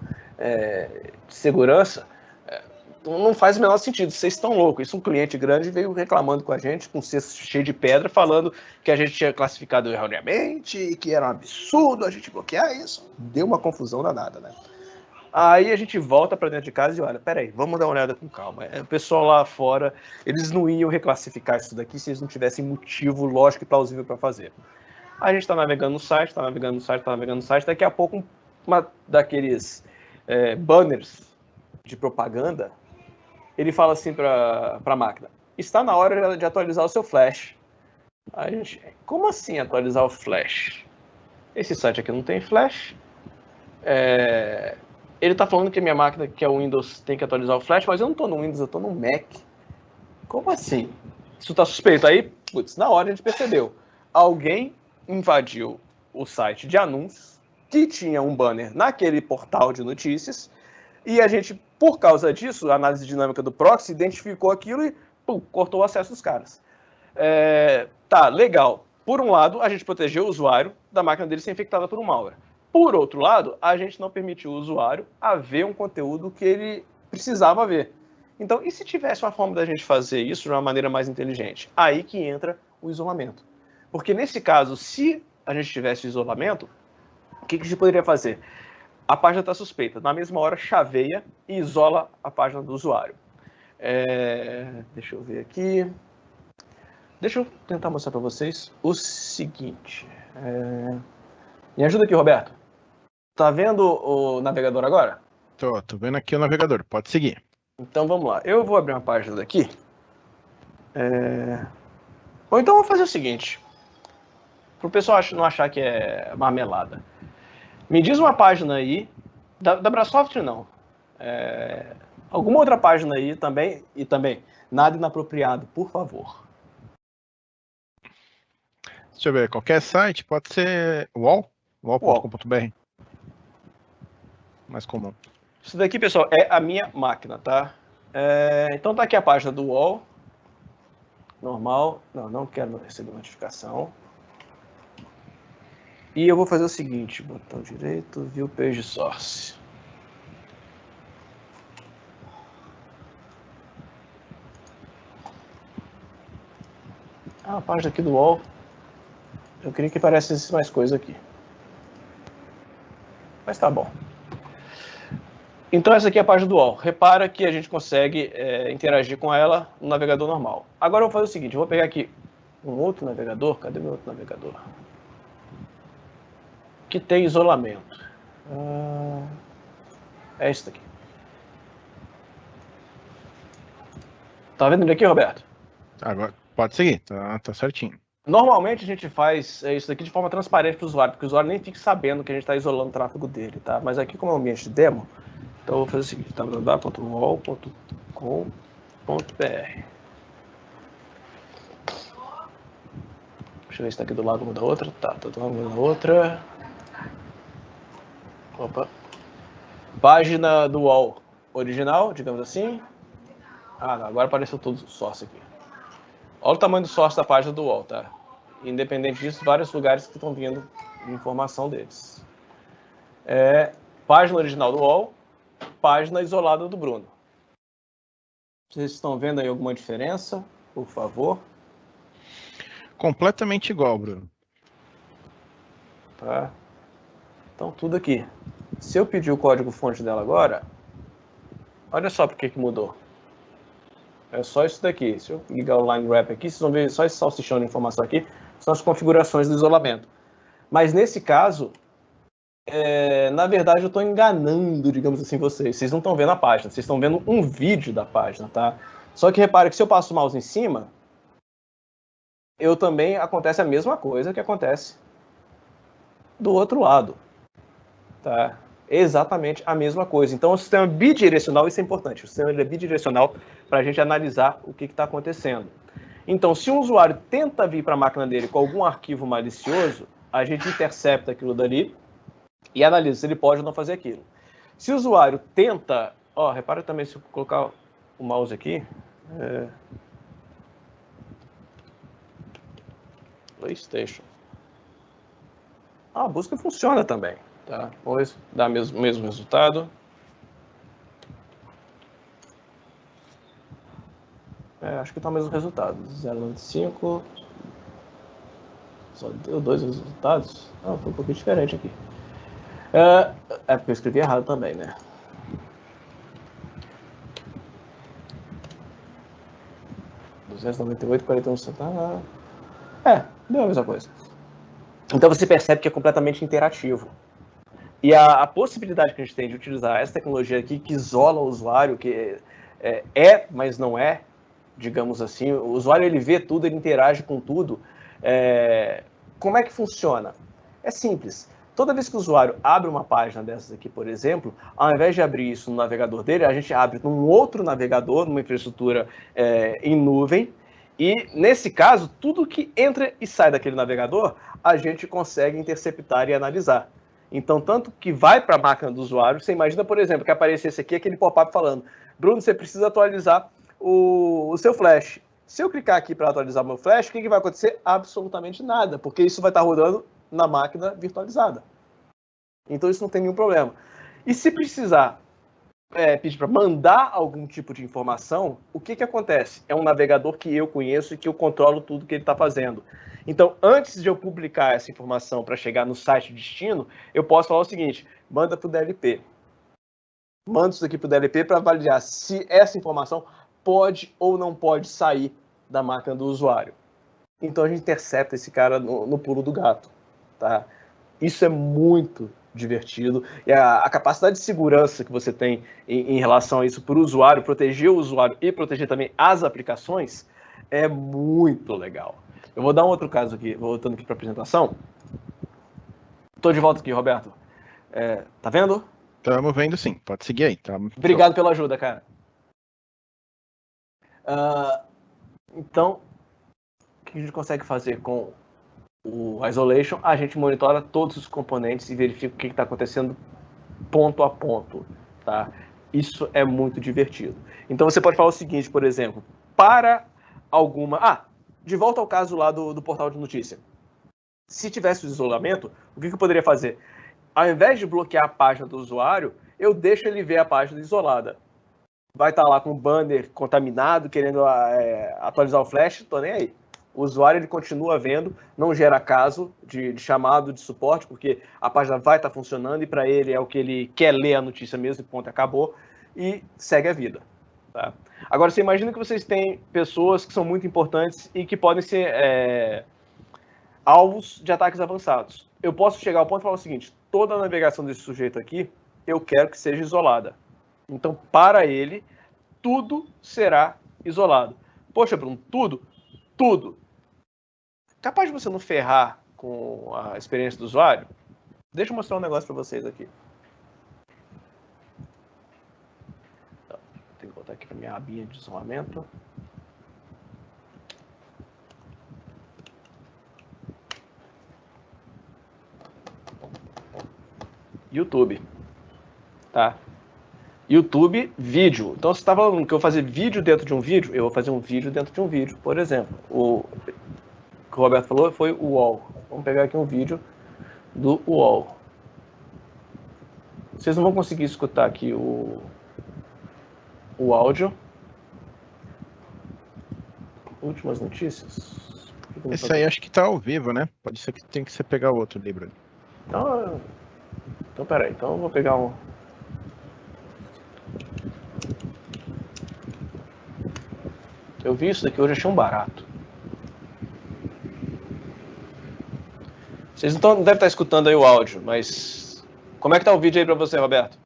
de segurança? Não faz o menor sentido, vocês estão loucos. Isso, um cliente grande veio reclamando com a gente, com um cesto cheio de pedra, falando que a gente tinha classificado erroneamente, que era um absurdo a gente bloquear isso. Deu uma confusão danada, né? Aí a gente volta para dentro de casa e olha, peraí, vamos dar uma olhada com calma. O pessoal lá fora, eles não iam reclassificar isso daqui se eles não tivessem motivo lógico e plausível para fazer. A gente está navegando no site, daqui a pouco uma daqueles banners de propaganda, ele fala assim para a máquina, está na hora de atualizar o seu flash. A gente, como assim atualizar o flash? Esse site aqui não tem flash. Ele está falando que a minha máquina, que é o Windows, tem que atualizar o flash, mas eu não estou no Windows, eu estou no Mac. Como assim? Isso está suspeito. Aí, putz, na hora a gente percebeu. Alguém invadiu o site de anúncios, que tinha um banner naquele portal de notícias, e a gente, por causa disso, a análise dinâmica do proxy identificou aquilo e cortou o acesso dos caras. Tá, legal. Por um lado, a gente protegeu o usuário da máquina dele ser infectada por um malware. Por outro lado, a gente não permitiu o usuário a ver um conteúdo que ele precisava ver. Então, e se tivesse uma forma da gente fazer isso de uma maneira mais inteligente? Aí que entra o isolamento. Porque nesse caso, se a gente tivesse isolamento, o que a gente poderia fazer? A página está suspeita. Na mesma hora, chaveia e isola a página do usuário. Deixa eu ver aqui. Deixa eu tentar mostrar para vocês o seguinte. Me ajuda aqui, Roberto. Tá vendo o navegador agora? Tô vendo aqui o navegador. Pode seguir. Então vamos lá. Eu vou abrir uma página daqui. Ou então vou fazer o seguinte. Para o pessoal não achar que é marmelada. Me diz uma página aí, da Brasoft não, alguma outra página aí também, e também, nada inapropriado, por favor. Deixa eu ver, qualquer site, pode ser wall.com.br. Mais comum. Isso daqui, pessoal, é a minha máquina, tá? Então tá aqui a página do wall. Normal. Não quero receber notificação. E eu vou fazer o seguinte, botão direito, view page source. A página aqui do wall. Eu queria que aparecesse mais coisa aqui. Mas tá bom. Então essa aqui é a página do wall. Repara que a gente consegue interagir com ela no navegador normal. Agora eu vou fazer o seguinte, eu vou pegar aqui um outro navegador. Cadê meu outro navegador? Que tem isolamento. É esse daqui. Tá vendo ele aqui, Roberto? Agora, pode seguir, tá certinho. Normalmente a gente faz isso daqui de forma transparente para o usuário, porque o usuário nem fica sabendo que a gente está isolando o tráfego dele, tá? Mas aqui, como é um ambiente de demo, então eu vou fazer o seguinte, www.wall.com.br. Deixa eu ver se tá aqui do lado uma da outra. Tá do lado uma da outra. Opa. Página do wall original, digamos assim. Ah, não, agora apareceu todo o source aqui. Olha o tamanho do source da página do wall, tá? Independente disso, vários lugares que estão vindo informação deles. Página original do wall, página isolada do Bruno. Vocês estão vendo aí alguma diferença, por favor? Completamente igual, Bruno. Tá. Então, tudo aqui. Se eu pedir o código-fonte dela agora, olha só por que mudou. É só isso daqui. Se eu ligar o line wrap aqui, vocês vão ver só esse salsichão de informação aqui, são as configurações do isolamento. Mas nesse caso, na verdade eu estou enganando, digamos assim, vocês. Vocês não estão vendo a página, vocês estão vendo um vídeo da página, tá? Só que repare que se eu passo o mouse em cima, eu também acontece a mesma coisa que acontece do outro lado, tá? Exatamente a mesma coisa. Então, o sistema bidirecional, isso é importante. O sistema é bidirecional para a gente analisar o que está acontecendo. Então, se um usuário tenta vir para a máquina dele com algum arquivo malicioso, a gente intercepta aquilo dali e analisa se ele pode ou não fazer aquilo. Se o usuário tenta... repara também, se eu colocar o mouse aqui... PlayStation. A busca funciona também. Tá? Vamos dar o mesmo resultado. Acho que está o mesmo resultado. 0,95. Só deu 2 resultados? Foi um pouquinho diferente aqui. Porque eu escrevi errado também, né? $298,41. Deu a mesma coisa. Então você percebe que é completamente interativo. E a possibilidade que a gente tem de utilizar essa tecnologia aqui, que isola o usuário, que mas não é, digamos assim, o usuário ele vê tudo, ele interage com tudo. Como é que funciona? É simples. Toda vez que o usuário abre uma página dessas aqui, por exemplo, ao invés de abrir isso no navegador dele, a gente abre num outro navegador, numa infraestrutura em nuvem, e nesse caso, tudo que entra e sai daquele navegador, a gente consegue interceptar e analisar. Então, tanto que vai para a máquina do usuário, você imagina, por exemplo, que aparecesse aqui aquele pop-up falando: Bruno, você precisa atualizar o seu flash. Se eu clicar aqui para atualizar o meu flash, o que vai acontecer? Absolutamente nada, porque isso vai estar rodando na máquina virtualizada. Então, isso não tem nenhum problema. E se precisar pedir para mandar algum tipo de informação, o que acontece? É um navegador que eu conheço e que eu controlo tudo que ele está fazendo. Então, antes de eu publicar essa informação para chegar no site destino, eu posso falar o seguinte: manda para o DLP. Manda isso aqui para o DLP para avaliar se essa informação pode ou não pode sair da máquina do usuário. Então, a gente intercepta esse cara no pulo do gato. Tá? Isso é muito divertido. E a capacidade de segurança que você tem em relação a isso para o usuário, proteger o usuário e proteger também as aplicações, é muito legal. Eu vou dar um outro caso aqui, voltando aqui para a apresentação. Estou de volta aqui, Roberto. Tá vendo? Estamos vendo sim, pode seguir aí. Tá. Obrigado pela ajuda, cara. Então, o que a gente consegue fazer com o Isolation? A gente monitora todos os componentes e verifica o que está acontecendo ponto a ponto, tá? Isso é muito divertido. Então você pode falar o seguinte, por exemplo, para alguma... de volta ao caso lá do portal de notícia. Se tivesse o isolamento, o que eu poderia fazer? Ao invés de bloquear a página do usuário, eu deixo ele ver a página isolada. Vai estar lá com o banner contaminado, querendo atualizar o flash, tô nem aí. O usuário ele continua vendo, não gera caso de chamado de suporte, porque a página vai estar funcionando e para ele é o que ele quer ler a notícia mesmo, e ponto, acabou, e segue a vida. Tá? Agora, você imagina que vocês têm pessoas que são muito importantes e que podem ser alvos de ataques avançados. Eu posso chegar ao ponto e falar o seguinte, toda a navegação desse sujeito aqui, eu quero que seja isolada. Então, para ele, tudo será isolado. Poxa, Bruno, tudo? Tudo. Capaz de você não ferrar com a experiência do usuário? Deixa eu mostrar um negócio para vocês aqui. Tenho que voltar aqui para minha abinha de isolamento. YouTube. Tá? YouTube, vídeo. Então, você está falando que eu vou fazer vídeo dentro de um vídeo? Eu vou fazer um vídeo dentro de um vídeo. Por exemplo, o que o Roberto falou foi o UOL. Vamos pegar aqui um vídeo do UOL. Vocês não vão conseguir escutar aqui o áudio. Últimas notícias. Esse aí acho que está ao vivo, né? Pode ser que tem que você pegar o outro livro. Então peraí. Então eu vou pegar um... Eu vi isso daqui hoje, achei um barato. Vocês não devem estar escutando aí o áudio, mas... Como é que tá o vídeo aí para você, Roberto?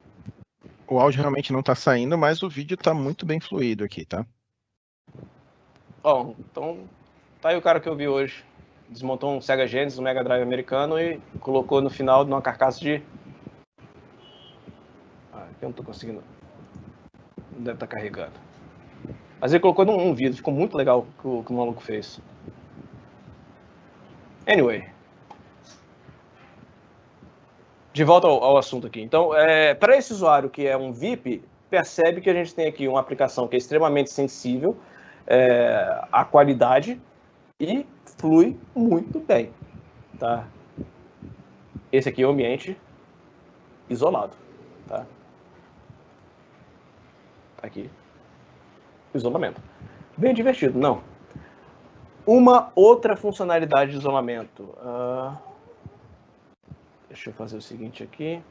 O áudio realmente não está saindo, mas o vídeo está muito bem fluido aqui, tá? Então tá aí o cara que eu vi hoje. Desmontou um Sega Genesis, um Mega Drive americano e colocou no final de uma carcaça de... Aqui eu não tô conseguindo... Não deve estar carregando. Mas ele colocou num vídeo, ficou muito legal o que o maluco fez. Anyway. De volta ao assunto aqui. Então, para esse usuário que é um VIP, percebe que a gente tem aqui uma aplicação que é extremamente sensível à qualidade e flui muito bem. Tá? Esse aqui é o ambiente isolado. Tá? Aqui. Isolamento. Bem divertido, não? Uma outra funcionalidade de isolamento. Deixa eu fazer o seguinte aqui.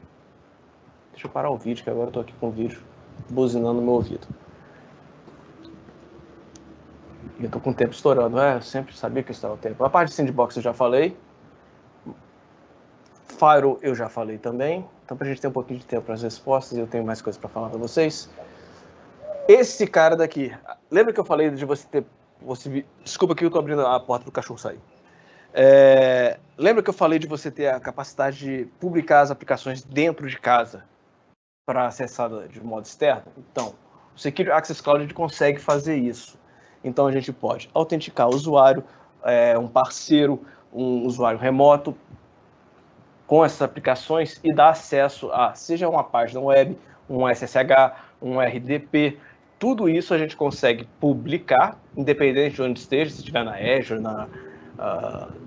Deixa eu parar o vídeo, que agora eu estou aqui com o vídeo buzinando no meu ouvido. E eu estou com o tempo estourando. Eu sempre sabia que estava o tempo. A parte de sandbox eu já falei. Firewall eu já falei também. Então, para a gente ter um pouquinho de tempo para as respostas, eu tenho mais coisas para falar para vocês. Esse cara daqui, lembra que eu falei de você ter... Desculpa que eu estou abrindo a porta do cachorro sair. Lembra que eu falei de você ter a capacidade de publicar as aplicações dentro de casa para acessar de modo externo? Então, o Secure Access Cloud a gente consegue fazer isso. Então, a gente pode autenticar o usuário, um parceiro, um usuário remoto, com essas aplicações e dar acesso a, seja uma página web, um SSH, um RDP, tudo isso a gente consegue publicar, independente de onde esteja, se estiver na Azure,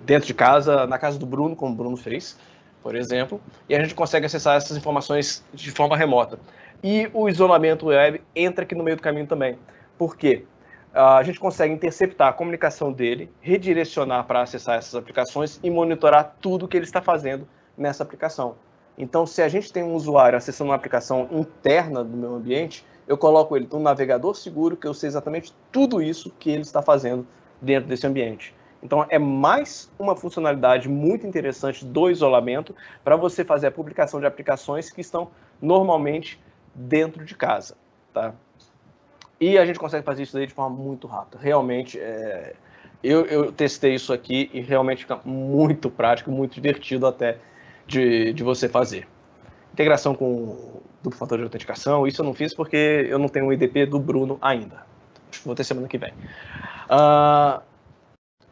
dentro de casa, na casa do Bruno, como o Bruno fez, por exemplo, e a gente consegue acessar essas informações de forma remota. E o isolamento web entra aqui no meio do caminho também. Por quê? A gente consegue interceptar a comunicação dele, redirecionar para acessar essas aplicações e monitorar tudo que ele está fazendo nessa aplicação. Então, se a gente tem um usuário acessando uma aplicação interna do meu ambiente, eu coloco ele num navegador seguro, que eu sei exatamente tudo isso que ele está fazendo dentro desse ambiente. Então, é mais uma funcionalidade muito interessante do isolamento para você fazer a publicação de aplicações que estão normalmente dentro de casa. Tá? E a gente consegue fazer isso daí de forma muito rápida. Realmente, eu testei isso aqui e realmente fica muito prático, muito divertido até de você fazer. integração com duplo fator de autenticação. Isso eu não fiz porque eu não tenho o IDP do Bruno ainda. Acho que vou ter semana que vem.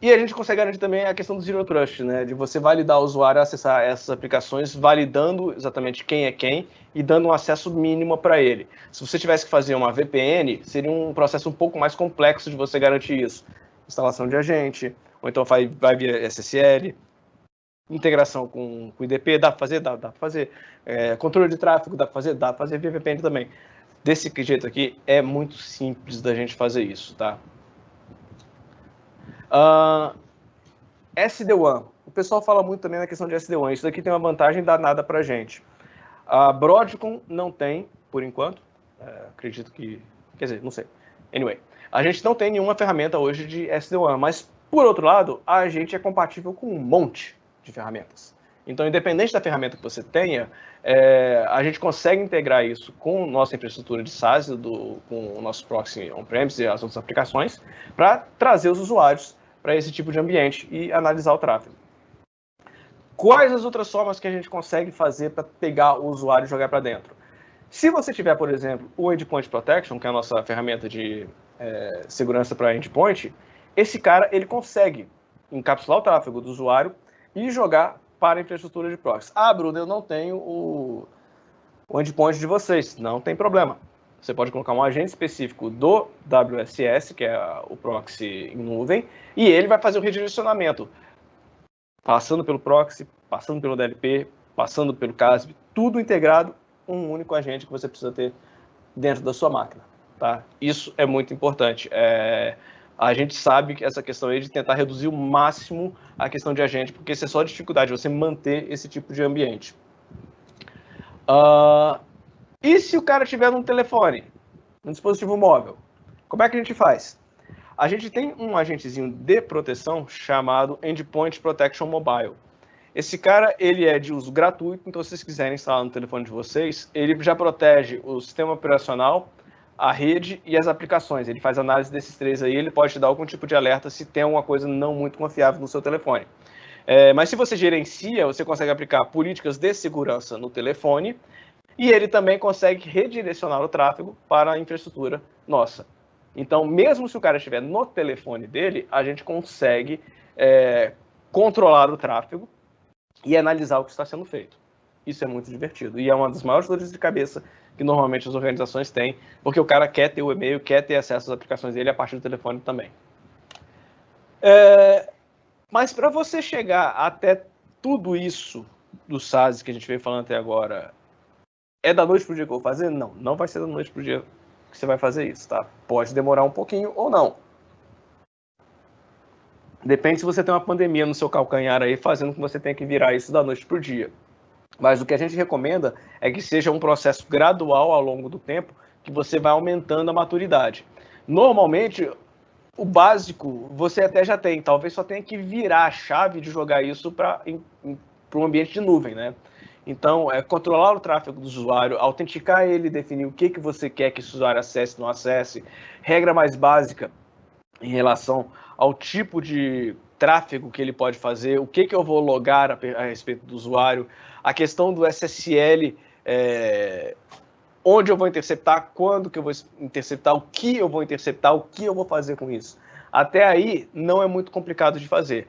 E a gente consegue garantir também a questão do Zero Trust, né? De você validar o usuário a acessar essas aplicações, validando exatamente quem é quem e dando um acesso mínimo para ele. Se você tivesse que fazer uma VPN, seria um processo um pouco mais complexo de você garantir isso. Instalação de agente, ou então vai via SSL, integração com o IDP, dá para fazer? Dá para fazer. Controle de tráfego, dá para fazer via VPN também. Desse jeito aqui, é muito simples da gente fazer isso, tá? SD-WAN. O pessoal fala muito também na questão de SD-WAN. Isso daqui tem uma vantagem danada para a gente. A Broadcom não tem, por enquanto. Acredito que... Quer dizer, não sei. Anyway, a gente não tem nenhuma ferramenta hoje de SD-WAN, mas, por outro lado, a gente é compatível com um monte de ferramentas. Então, independente da ferramenta que você tenha, a gente consegue integrar isso com nossa infraestrutura de SaaS, com o nosso proxy on-premise e as outras aplicações, para trazer os usuários para esse tipo de ambiente e analisar o tráfego. Quais as outras formas que a gente consegue fazer para pegar o usuário e jogar para dentro? Se você tiver, por exemplo, o Endpoint Protection, que é a nossa ferramenta de segurança para endpoint, esse cara ele consegue encapsular o tráfego do usuário e jogar para a infraestrutura de proxy. Bruno, eu não tenho o endpoint de vocês. Não tem problema. Você pode colocar um agente específico do WSS, que é o proxy em nuvem, e ele vai fazer o redirecionamento, passando pelo proxy, passando pelo DLP, passando pelo CASB, tudo integrado, um único agente que você precisa ter dentro da sua máquina. Tá? Isso é muito importante. A gente sabe que essa questão aí de tentar reduzir o máximo a questão de agente, porque isso é só dificuldade, você manter esse tipo de ambiente. E se o cara tiver num telefone, num dispositivo móvel, como é que a gente faz? A gente tem um agentezinho de proteção chamado Endpoint Protection Mobile. Esse cara, ele é de uso gratuito, então se vocês quiserem instalar no telefone de vocês, ele já protege o sistema operacional, a rede e as aplicações. Ele faz análise desses três aí, ele pode te dar algum tipo de alerta se tem alguma coisa não muito confiável no seu telefone. Mas se você gerencia, você consegue aplicar políticas de segurança no telefone e ele também consegue redirecionar o tráfego para a infraestrutura nossa. Então, mesmo se o cara estiver no telefone dele, a gente consegue controlar o tráfego e analisar o que está sendo feito. Isso é muito divertido. E é uma das maiores dores de cabeça que normalmente as organizações têm, porque o cara quer ter o e-mail, quer ter acesso às aplicações dele a partir do telefone também. Mas para você chegar até tudo isso do SaaS que a gente veio falando até agora, é da noite para o dia que eu vou fazer? Não, não vai ser da noite para o dia que você vai fazer isso, tá? Pode demorar um pouquinho ou não. Depende se você tem uma pandemia no seu calcanhar aí, fazendo com que você tenha que virar isso da noite para o dia. Mas o que a gente recomenda é que seja um processo gradual ao longo do tempo, que você vai aumentando a maturidade. Normalmente, o básico você até já tem, talvez só tenha que virar a chave de jogar isso para um ambiente de nuvem, né? Então, controlar o tráfego do usuário, autenticar ele, definir o que você quer que esse usuário acesse, não acesse, regra mais básica em relação ao tipo de tráfego que ele pode fazer, o que eu vou logar a respeito do usuário, a questão do SSL, onde eu vou interceptar, quando que eu vou interceptar, o que eu vou interceptar, o que eu vou fazer com isso. Até aí, não é muito complicado de fazer.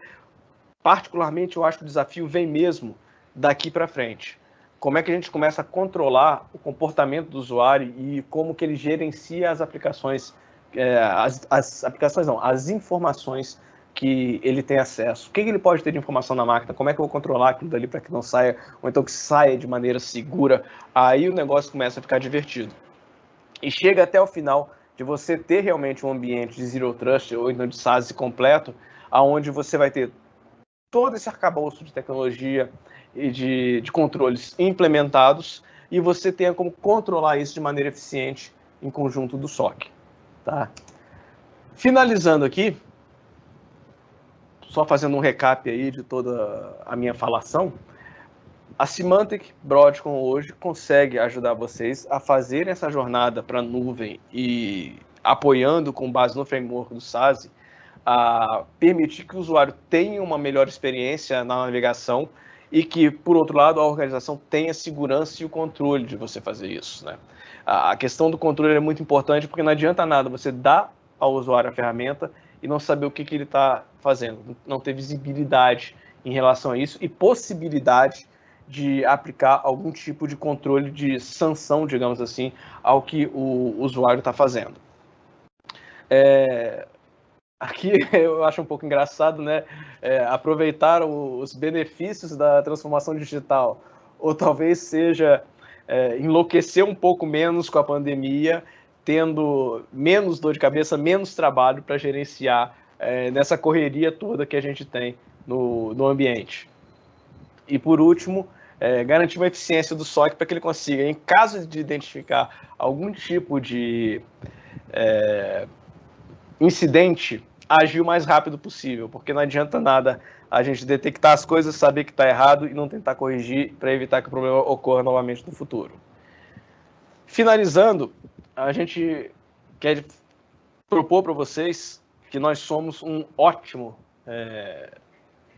Particularmente, eu acho que o desafio vem mesmo daqui para frente. Como é que a gente começa a controlar o comportamento do usuário e como que ele gerencia as aplicações, as informações que ele tem acesso. O que ele pode ter de informação na máquina, como é que eu vou controlar aquilo dali para que não saia, ou então que saia de maneira segura. Aí o negócio começa a ficar divertido. E chega até o final de você ter realmente um ambiente de Zero Trust, ou então de SaaS completo, onde você vai ter todo esse arcabouço de tecnologia e de controles implementados, e você tenha como controlar isso de maneira eficiente em conjunto do SOC. Tá? Finalizando aqui, só fazendo um recap aí de toda a minha falação, a Symantec Broadcom hoje consegue ajudar vocês a fazerem essa jornada para a nuvem e apoiando com base no framework do SaaS, a permitir que o usuário tenha uma melhor experiência na navegação e que, por outro lado, a organização tenha segurança e o controle de você fazer isso, né? A questão do controle é muito importante, porque não adianta nada você dar ao usuário a ferramenta e não saber o que ele está fazendo, não ter visibilidade em relação a isso e possibilidade de aplicar algum tipo de controle de sanção, digamos assim, ao que o usuário está fazendo. Aqui eu acho um pouco engraçado, né? Aproveitar os benefícios da transformação digital, ou talvez seja enlouquecer um pouco menos com a pandemia, tendo menos dor de cabeça, menos trabalho para gerenciar nessa correria toda que a gente tem no ambiente. E por último, garantir uma eficiência do SOC para que ele consiga, em caso de identificar algum tipo de incidente, agir o mais rápido possível, porque não adianta nada a gente detectar as coisas, saber que está errado e não tentar corrigir para evitar que o problema ocorra novamente no futuro. Finalizando, a gente quer propor para vocês que nós somos um ótimo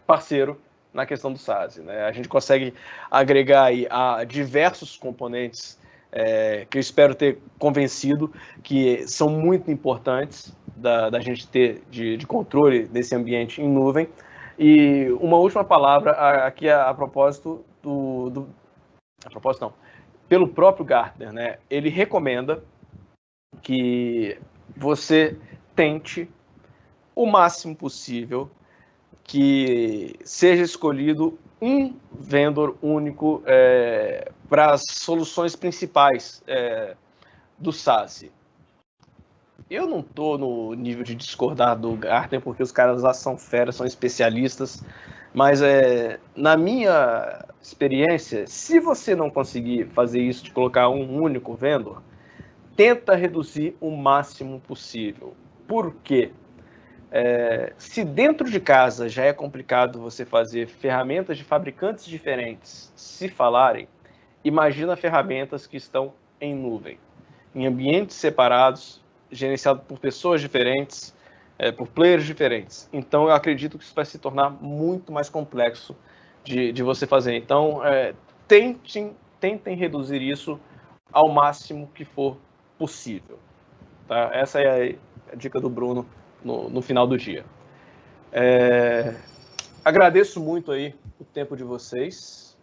parceiro na questão do SASE, né? A gente consegue agregar aí a diversos componentes que eu espero ter convencido que são muito importantes da gente ter de controle desse ambiente em nuvem. E uma última palavra aqui a propósito pelo próprio Gartner, né? Ele recomenda que você tente o máximo possível que seja escolhido um vendor único para as soluções principais do SASE. Eu não estou no nível de discordar do Gartner, porque os caras lá são feras, são especialistas, mas na minha experiência, se você não conseguir fazer isso de colocar um único vendor, tenta reduzir o máximo possível. Por quê? Se dentro de casa já é complicado você fazer ferramentas de fabricantes diferentes se falarem, imagina ferramentas que estão em nuvem, em ambientes separados, gerenciado por pessoas diferentes, por players diferentes. Então, eu acredito que isso vai se tornar muito mais complexo de você fazer. Então, tentem reduzir isso ao máximo que for possível. Tá? Essa é a dica do Bruno no final do dia. Agradeço muito aí o tempo de vocês.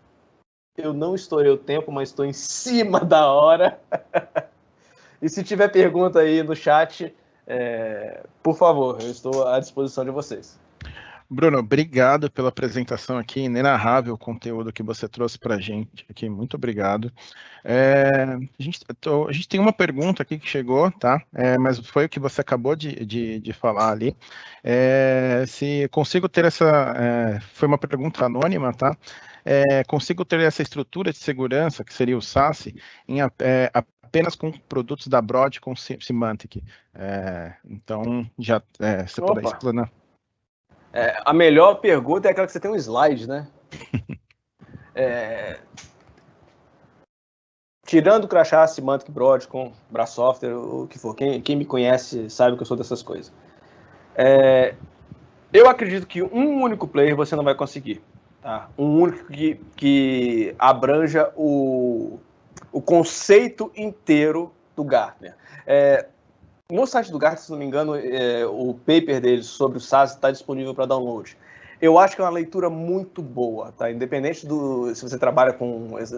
Eu não estourei o tempo, mas estou em cima da hora. E se tiver pergunta aí no chat, por favor, eu estou à disposição de vocês. Bruno, obrigado pela apresentação aqui, inenarrável o conteúdo que você trouxe para a gente aqui, muito obrigado. A gente tem uma pergunta aqui que chegou, tá? Mas foi o que você acabou de falar ali. Se consigo ter foi uma pergunta anônima, tá? Consigo ter essa estrutura de segurança, que seria o SASE, apenas com produtos da Broad com Symantec. Então, já você puder explanar. A melhor pergunta é aquela que você tem um slide, né? Tirando o crachá, Symantec, Broadcom, Brasoftware, o que for. Quem me conhece sabe que eu sou dessas coisas. Eu acredito que um único player você não vai conseguir. Tá? Um único que abranja o conceito inteiro do Gartner. No site do Gartner, se não me engano, o paper deles sobre o SASE está disponível para download. Eu acho que é uma leitura muito boa, tá? Independente se você trabalha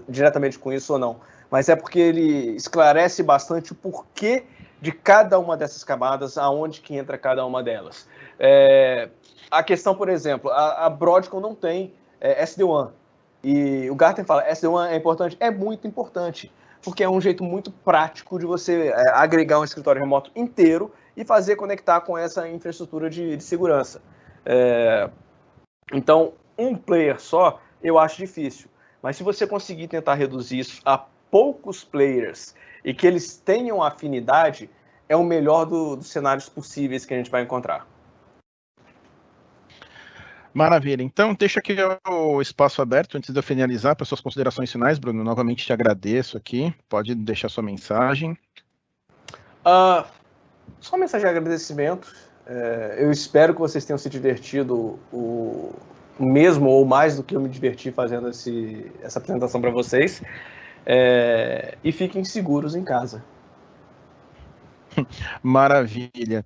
diretamente com isso ou não. Mas é porque ele esclarece bastante o porquê de cada uma dessas camadas, aonde que entra cada uma delas. A questão, por exemplo, a Broadcom não tem SD-WAN. E o Gartner fala, SD-WAN é importante? É muito importante. Porque é um jeito muito prático de você agregar um escritório remoto inteiro e fazer conectar com essa infraestrutura de segurança. Então, um player só, eu acho difícil. Mas se você conseguir tentar reduzir isso a poucos players e que eles tenham afinidade, é o melhor dos cenários possíveis que a gente vai encontrar. Maravilha. Então, deixa aqui o espaço aberto antes de eu finalizar para suas considerações finais, Bruno. Novamente te agradeço aqui. Pode deixar sua mensagem. Só uma mensagem de agradecimento. Eu espero que vocês tenham se divertido o mesmo ou mais do que eu me diverti fazendo essa apresentação para vocês. E fiquem seguros em casa. Maravilha.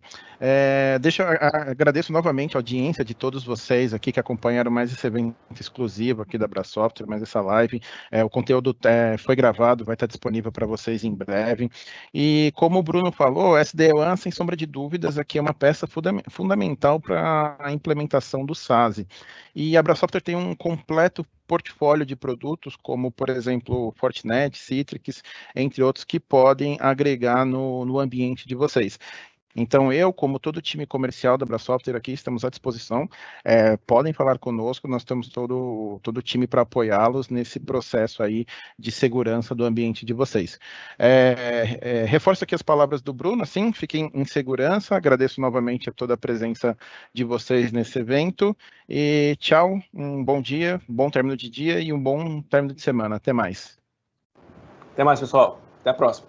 Agradeço novamente a audiência de todos vocês aqui que acompanharam mais esse evento exclusivo aqui da Brasoftware, mais essa live. O conteúdo foi gravado, vai estar disponível para vocês em breve. E como o Bruno falou, o SD-WAN, sem sombra de dúvidas, aqui é uma peça fundamental para a implementação do SASE. E a Brasoftware tem um completo portfólio de produtos, como, por exemplo, Fortinet, Citrix, entre outros, que podem agregar no ambiente de vocês. Então, eu, como todo o time comercial da Brasoftware aqui, estamos à disposição. Podem falar conosco, nós temos todo o time para apoiá-los nesse processo aí de segurança do ambiente de vocês. Reforço aqui as palavras do Bruno, assim, fiquem em segurança, agradeço novamente a toda a presença de vocês nesse evento, e tchau, um bom dia, um bom término de dia e um bom término de semana. Até mais. Até mais, pessoal. Até a próxima.